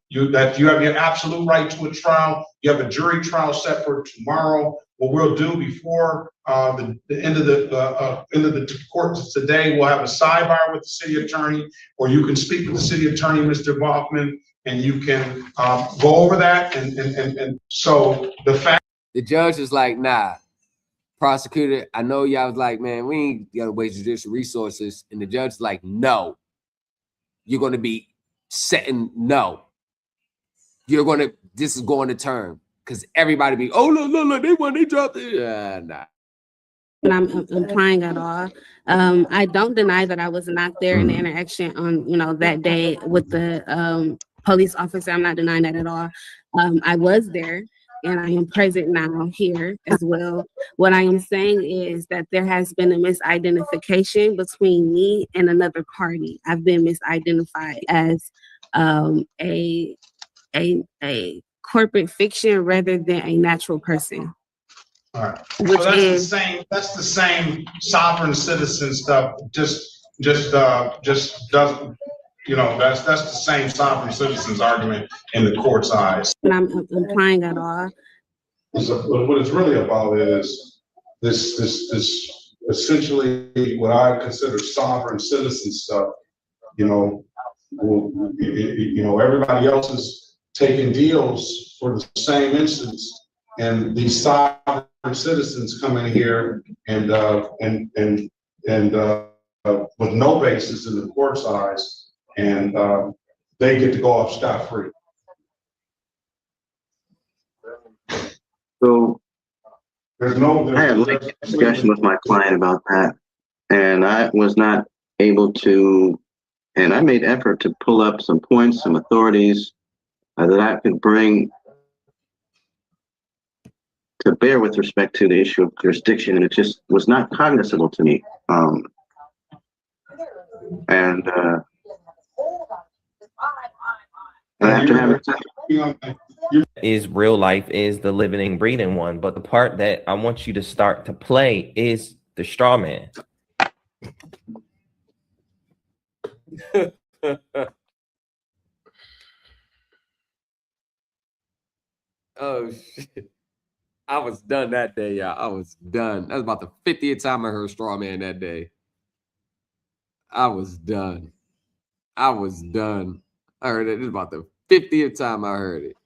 You have your absolute right to a trial. You have a jury trial set for tomorrow. What we'll do before the end of the court today, we'll have a sidebar with the city attorney, or you can speak with the city attorney, Mr. Baughman, and you can go over that. And so the fact the judge is like, nah, prosecutor, I know y'all was like, man, we ain't gotta waste judicial resources. And the judge is like, no, you're going to be setting no. This is going to term because everybody be, oh, look, they dropped it. Nah. And I'm implying at all. I don't deny that I was not there in the interaction on, that day with the police officer. I'm not denying that at all. I was there and I am present now here as well. What I am saying is that there has been a misidentification between me and another party. I've been misidentified as a corporate fiction rather than a natural person. All right. So that's the same sovereign citizen stuff. Just doesn't, that's the same sovereign citizens argument in the court's eyes. And I'm implying at all. What it's really about is this essentially what I consider sovereign citizen stuff. Everybody else is taking deals for the same instance, and these sovereign citizens come in here and with no basis in the court's eyes, and they get to go off scot-free. So I had a lengthy discussion with my client about that, and I was not able to, and I made effort to pull up some points, some authorities that I could bring to bear with respect to the issue of jurisdiction, and it just was not cognizable to me. After having is real life is the living and breathing one, but the part that I want you to start to play is the straw man. Oh shit. I was done that day, y'all. I was done. That was about the 50th time I heard straw man that day. I was done. I was done. I heard it. This is about the 50th time I heard it.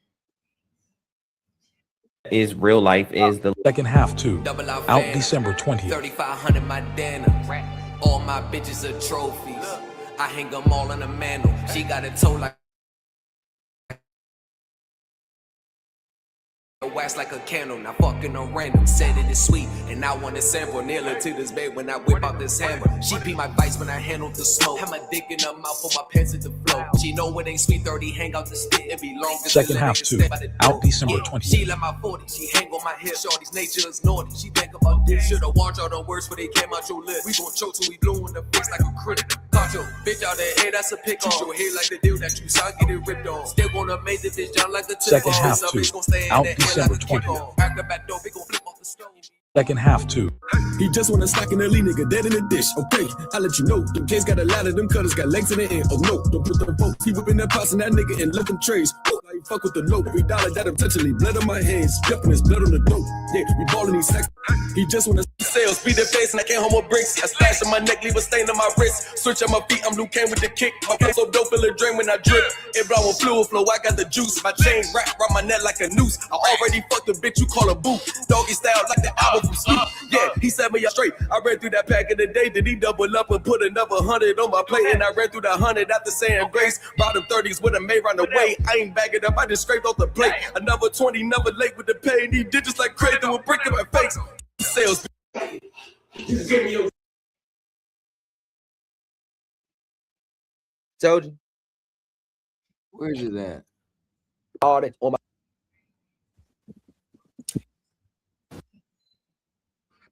Is real life is the second half 2, out December 20th. 3500 my Dana. All my bitches are trophies. I hang them all on a mantle. She got a toe like wax like a candle, not fucking on random. Said it is sweet, and I want to sample. Nail her to this bed when I whip out this hammer. She be my vice when I handle the smoke. Have my dick in her mouth for my pants at the flow. She know it ain't sweet 30, hang out the stick. It be long. Second half 2, out December 20th. She like my 40, she hang on my hip. Shorty's nature is naughty. She think about this. Should've watched all the words before they came out your lips. We gon' choke till we blue in the face like a critic. Caught your bitch out there, hey, that's a pick on. Your head like the deal that you saw, get it ripped on. Still gonna make this bitch jump like a tip. Second half 2, out December 20th. Second half 2. He just wanna stack in the lean, nigga, dead in the dish. Okay, I let you know. Them kids got a lot of them cutters, got legs in the end. Oh no, don't put the vote. He whipping that pots in that nigga and let them trays. I ain't fuck with the low. $3 that I'm touching, blood on my hands. Jumping his blood on the dope. Yeah, we ballin' these sex. He just wanna sell, speed the face, and I can't hold my bricks. I stash on my neck, leave a stain on my wrist. Switch on my feet, I'm Luke Kane with the kick. My pants so dope, feel a drain when I drip. It blow with fluid flow, I got the juice. My chain wrapped around my neck like a noose. I already fucked the bitch you call a boo. Doggy style like the album from Snoop. Yeah, he set me up straight. I ran through that pack in the day. Did he double up and put another 100 on my plate? And I ran through that 100 after saying grace. Brought them 30s with a made round the way. I ain't bagging up, I just scraped off the plate. Another 20, never late with the pay. And he did just like crazy with a brick in my face. Sales. Told you. Where's it at? Audit on my.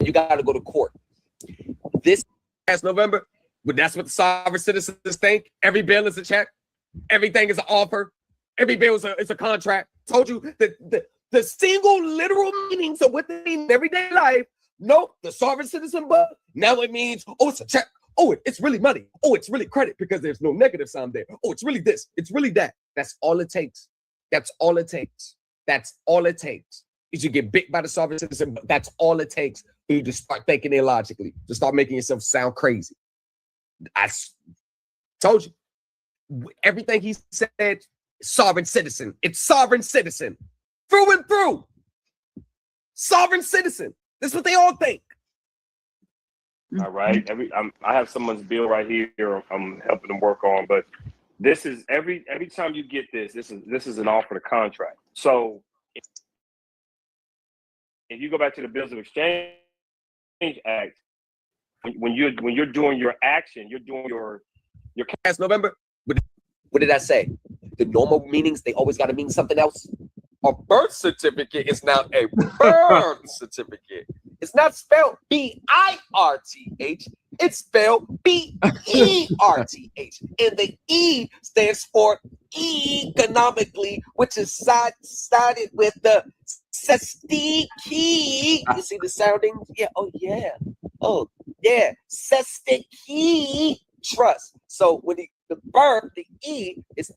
You got to go to court. This past November, but that's what the sovereign citizens think. Every bill is a check. Everything is an offer. Every bill is a contract. Told you that the single literal meanings of what they mean in everyday life. Nope, the sovereign citizen book. Now it means, oh, it's a check. Oh, it's really money. Oh, it's really credit because there's no negative sign there. Oh, it's really this. It's really that. That's all it takes. That's all it takes. That's all it takes. Is you get bit by the sovereign citizen. That's all it takes. You just start thinking illogically. Just start making yourself sound crazy. I told you. Everything he said, sovereign citizen. It's sovereign citizen. Through and through. Sovereign citizen. That's what they all think. All right. I have someone's bill right here. I'm helping them work on, but this is every time you get this is an offer to contract. So if you go back to the Bills of Exchange Act, when you're doing your action, you're doing your past November. What did I say? The normal meanings, they always got to mean something else. A birth certificate is now a birth certificate. It's not spelled B-I-R-T-H. It's spelled B-E-R-T-H. And the E stands for economically, which is sided with the sestiki. You see the sounding? Yeah. Oh, yeah. Oh, yeah. Sestiki trust. So when the birth, the E is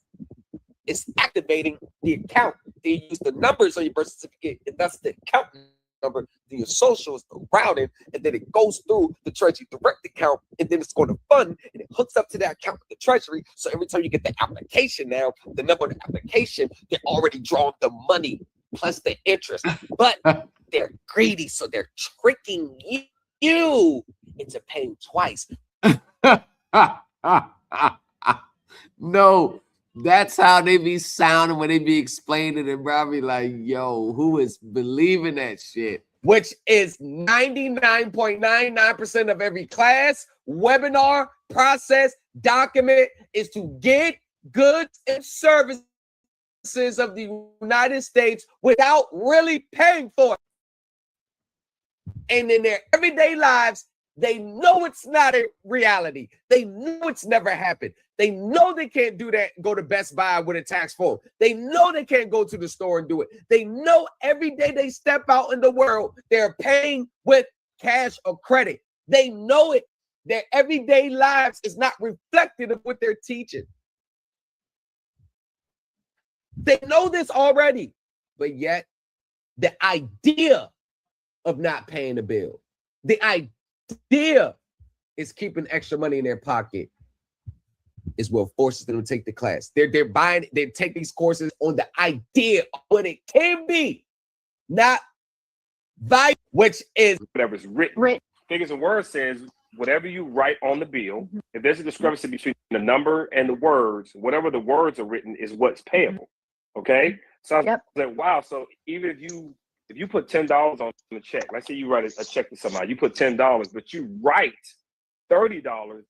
activating the account. They use the numbers on your birth certificate, and that's the account number. Then your social is the routing, and then it goes through the Treasury direct account, and then it's going to fund, and it hooks up to that account with the Treasury. So every time you get the application now, the number of the application, they're already drawing the money plus the interest. But they're greedy, so they're tricking you into paying twice. No. That's how they be sounding when they be explaining it, bro. I be like, yo, who is believing that shit? Which is 99.99% of every class, webinar, process, document is to get goods and services of the United States without really paying for it. And in their everyday lives, They know it's not a reality. They know it's never happened. They know they can't do that, go to Best Buy with a tax form. They know they can't go to the store and do it. They know every day they step out in the world, they're paying with cash or credit. They know it. Their everyday lives is not reflective of what they're teaching. They know this already, but yet the idea of not paying the bill, the idea is keeping extra money in their pocket is what forces them to take the class. They take these courses on the idea of what it can be, not value, which is whatever's written. Figures and words says whatever you write on the bill, if there's a discrepancy between the number and the words, whatever the words are written is what's payable. Okay? So I was like, wow. So even if you put $10 on the check, let's say you write a check to somebody, you put $10, but you write $30,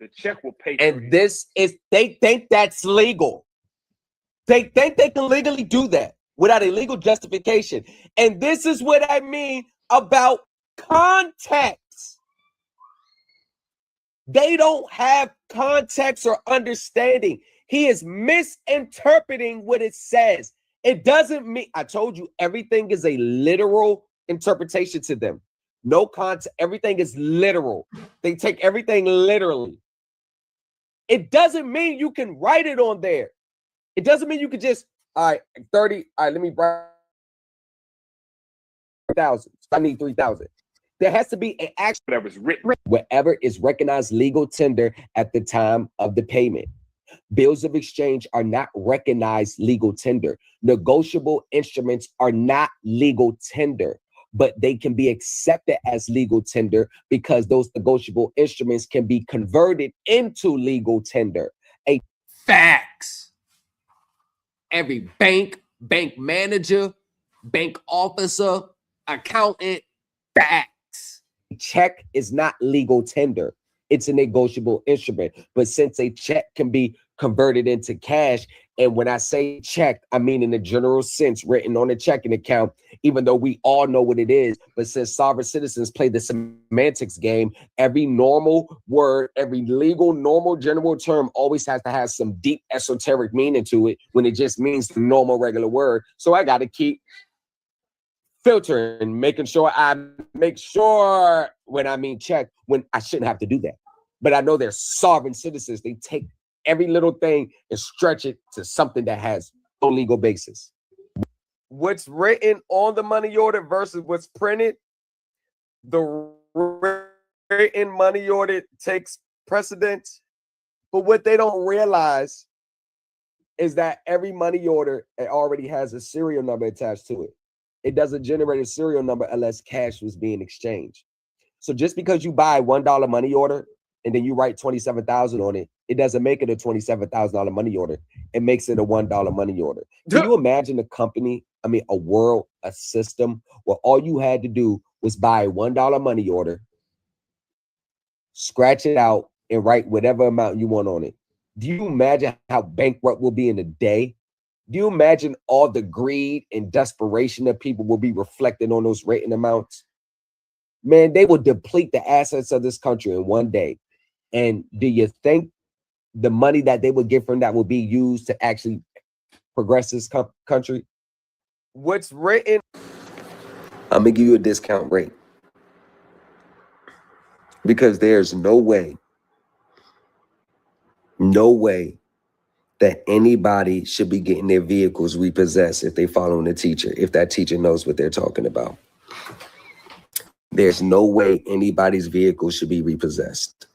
the check will pay. And this is, they think that's legal. They think they can legally do that without a legal justification. And this is what I mean about context. They don't have context or understanding. He is misinterpreting what it says. It doesn't mean, I told you, everything is a literal interpretation to them. No context, everything is literal. They take everything literally. It doesn't mean you can write it on there. It doesn't mean you could just, all right, 30, all right, let me write 1,000. I need 3,000. There has to be an action. Whatever's written. Whatever is recognized legal tender at the time of the payment. Bills of exchange are not recognized legal tender. Negotiable instruments are not legal tender, but they can be accepted as legal tender because those negotiable instruments can be converted into legal tender. Facts. Every bank manager, bank officer, accountant, facts. Check is not legal tender. It's a negotiable instrument. But since a check can be converted into cash, and when I say check, I mean in the general sense, written on a checking account, even though we all know what it is. But since sovereign citizens play the semantics game, every normal word, every legal, normal, general term always has to have some deep esoteric meaning to it when it just means the normal, regular word. So I got to keep filtering, making sure I make sure when I mean check, when I shouldn't have to do that. But I know they're sovereign citizens. They take every little thing and stretch it to something that has no legal basis. What's written on the money order versus what's printed, the written money order takes precedence. But what they don't realize is that every money order already has a serial number attached to it. It doesn't generate a serial number unless cash was being exchanged. So just because you buy a $1 money order and then you write $27,000 on it, it doesn't make it a $27,000 money order. It makes it a $1 money order. Can you imagine a company, a world, a system where all you had to do was buy a $1 money order, scratch it out, and write whatever amount you want on it? Do you imagine how bankrupt we'll be in a day? Do you imagine all the greed and desperation that people will be reflecting on those written amounts? Man, they will deplete the assets of this country in one day. And do you think the money that they would get from that will be used to actually progress this country? What's written? I'm gonna give you a discount rate because there's no way that anybody should be getting their vehicles repossessed if they following a teacher, if that teacher knows what they're talking about. There's no way anybody's vehicle should be repossessed.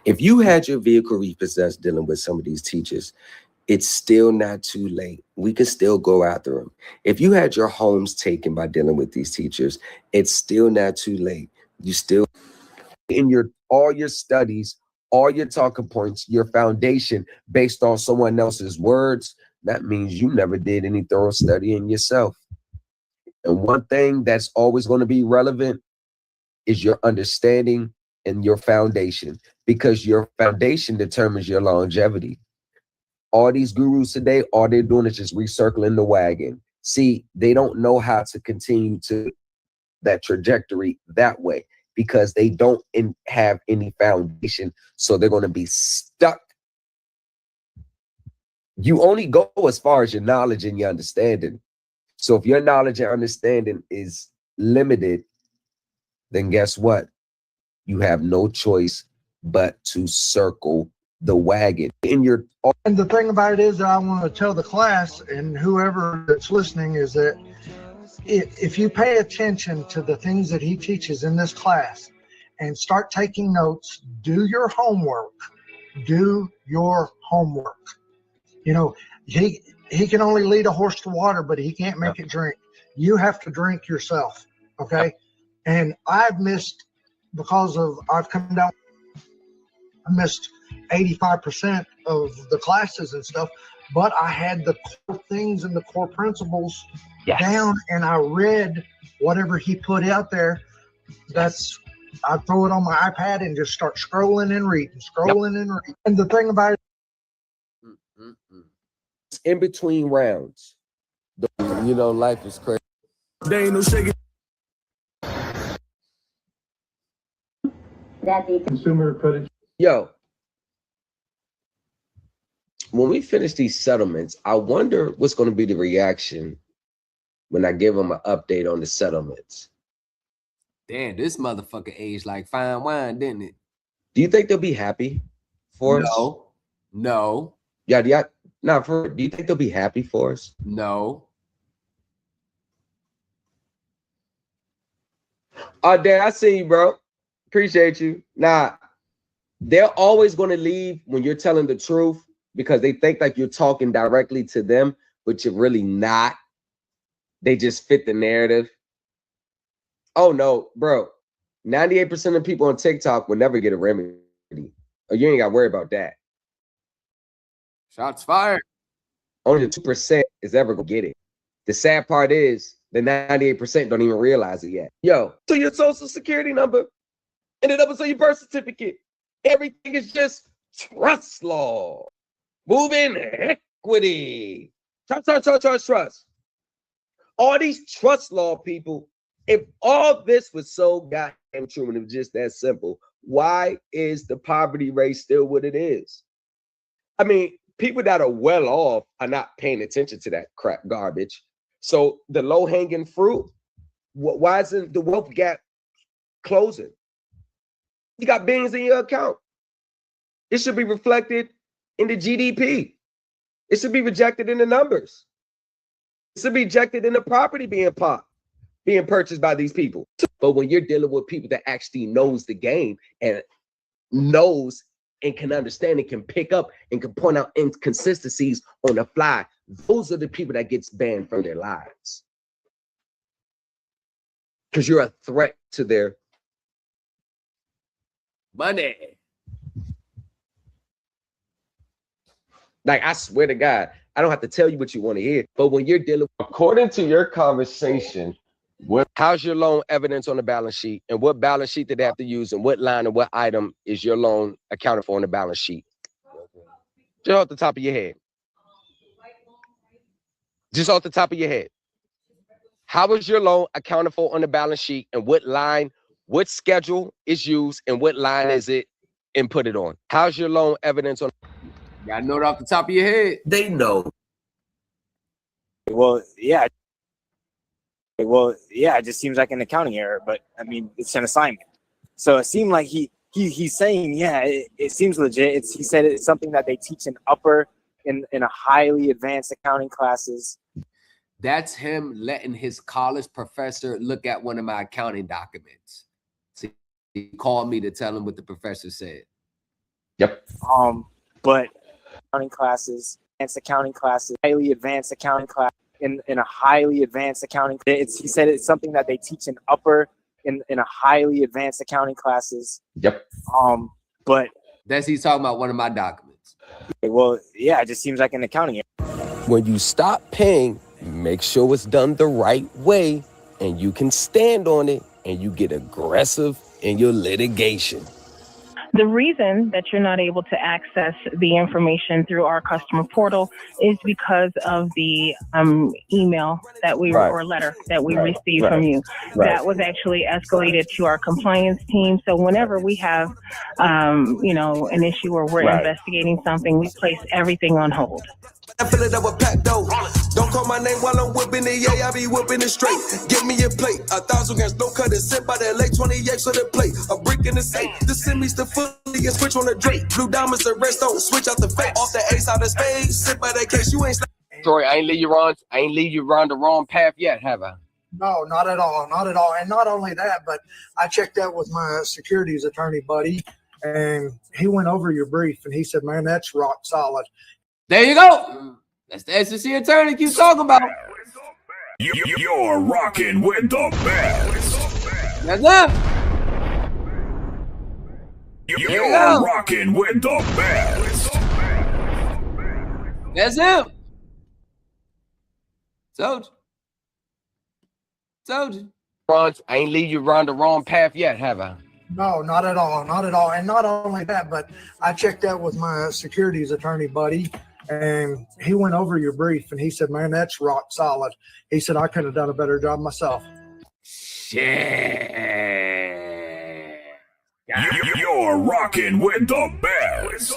If you had your vehicle repossessed dealing with some of these teachers, it's still not too late. We can still go after them. If you had your homes taken by dealing with these teachers, it's still not too late. You still in all your studies, all your talking points, your foundation based on someone else's words, that means you never did any thorough studying yourself. And one thing that's always going to be relevant is your understanding and your foundation, because your foundation determines your longevity. All these gurus today, all they're doing is just recircling the wagon. See, they don't know how to continue to that trajectory that way. because they don't have any foundation. So they're going to be stuck. You only go as far as your knowledge and your understanding. So if your knowledge and understanding is limited, then guess what? You have no choice but to circle the wagon. And the thing about it is that I want to tell the class and whoever that's listening is that if you pay attention to the things that he teaches in this class and start taking notes, do your homework. Do your homework. You know, he can only lead a horse to water, but he can't make it drink. You have to drink yourself, okay? And I've missed, because of, I've come down, I missed 85% of the classes and stuff, but I had the core things and the core principles down, and I read whatever he put out there. I throw it on my iPad and just start scrolling and reading, and reading. And the thing about it, in between rounds, you know, life is crazy. There ain't no shaking. that the consumer credit. Yo, when we finish these settlements, I wonder what's going to be the reaction when I give them an update on the settlements. Damn, this motherfucker aged like fine wine, didn't it? Do you think they'll be happy for us? No. Yeah, do you think they'll be happy for us? No. Oh, Dan, I see you, bro. Appreciate you. Nah, they're always going to leave when you're telling the truth because they think like you're talking directly to them, but you're really not. They just fit the narrative. Oh, no, bro. 98% of people on TikTok will never get a remedy. Or you ain't got to worry about that. Shots fired. Only the 2% is ever going to get it. The sad part is the 98% don't even realize it yet. Yo, so your social security number ended up with your birth certificate. Everything is just trust law. Moving equity. Trust. All these trust law people, if all this was so goddamn true and it was just that simple, why is the poverty rate still what it is? I mean, people that are well off are not paying attention to that crap garbage. So the low-hanging fruit, why isn't the wealth gap closing? You got billions in your account. It should be reflected in the GDP. It should be rejected in the numbers. It should be rejected in the property being purchased by these people. But when you're dealing with people that actually knows the game and knows and can understand and can pick up and can point out inconsistencies on the fly, those are the people that gets banned from their lives. Because you're a threat to their money. Like, I swear to God, I don't have to tell you what you want to hear, but when you're dealing, according to your conversation, how's your loan evidence on the balance sheet, and what balance sheet did they have to use, and what line and what item is your loan accounted for on the balance sheet? Just off the top of your head. Just off the top of your head. How is your loan accounted for on the balance sheet, and what line, what schedule is used, and what line is it inputted on? How's your loan evidence on? You gotta know it off the top of your head. They know. Well, yeah. It just seems like an accounting error, but I mean, it's an assignment. So it seemed like he's saying, yeah, it seems legit. He said it's something that they teach in a highly advanced accounting classes. That's him letting his college professor look at one of my accounting documents. So he called me to tell him what the professor said. Yep. But accounting classes, highly advanced accounting class. In a highly advanced accounting, he said it's something that they teach in a highly advanced accounting classes. Yep. But he's talking about one of my documents. Well, yeah, it just seems like an accounting error. When you stop paying, make sure it's done the right way, and you can stand on it, and you get aggressive in your litigation. The reason that you're not able to access the information through our customer portal is because of the email that we or letter that we received from you. That was actually escalated to our compliance team. So whenever we have, an issue or we're investigating something, we place everything on hold. I fill it up with pack dough. Don't call my name while I'm whipping it, yeah, I be whipping it straight. Give me a plate, 1,000 grams, no cut, it's sent by that lake, 28 for the plate. A brick in the safe, the semis, the fully, and switch on the Drake. Blue diamonds, the rest don't switch out the fake. Off the ace out of spades, sit by that case, you ain't. Tori, I ain't lead you on the wrong path yet, have I? No, not at all. Not at all. And not only that, but I checked that with my securities attorney buddy, and he went over your brief, and he said, man, that's rock solid. There you go. That's the SEC attorney keep talking about. You're rocking with the best. That's it. You're rocking with the best. That's him. Told you. I ain't lead you around the wrong path yet, have I? No, not at all. Not at all. And not only that, but I checked that with my securities attorney buddy, and he went over your brief, and he said, man, that's rock solid. He said, I could have done a better job myself. Shit. You're rocking with the best.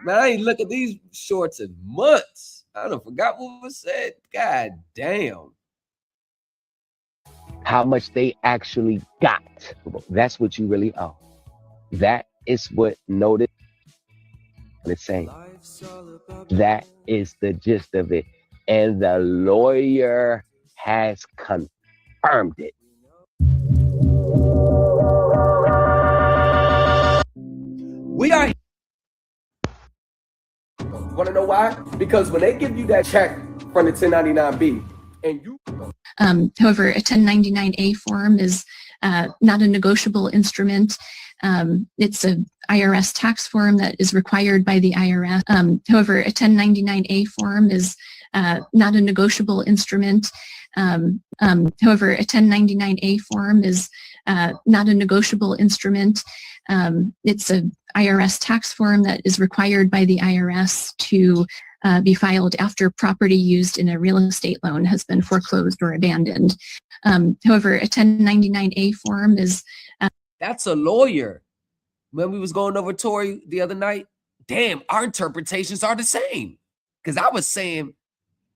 Man, I ain't look at these shorts in months. I done forgot what was said. God damn. How much they actually got. That's what you really owe. That is what notice is saying. That is the gist of it. And the lawyer has confirmed it. We are. Want to know why? Because when they give you that check from the 1099B and you. However, a 1099A form is not a negotiable instrument. It's a IRS tax form that is required by the IRS. However, a 1099A form is not a negotiable instrument. However, a 1099A form is not a negotiable instrument. It's a IRS tax form that is required by the IRS to be filed after property used in a real estate loan has been foreclosed or abandoned. However, a 1099A form is... That's a lawyer. When we was going over Tori the other night, damn, our interpretations are the same. Because I was saying,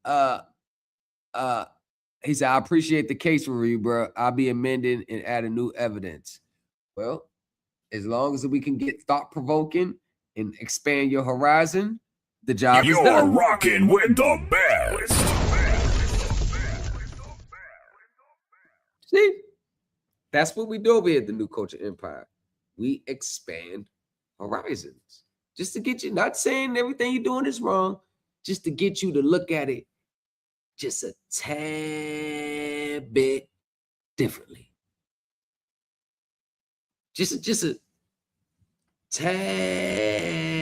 he said, I appreciate the case review, bro. I'll be amending and adding new evidence. Well, as long as we can get thought-provoking and expand your horizon, the job is done. You're rocking with the best. See? That's what we do over here at the New Culture Empire. We expand horizons. Just to get you, not saying everything you're doing is wrong, just to get you to look at it just a tad bit differently. Just a tad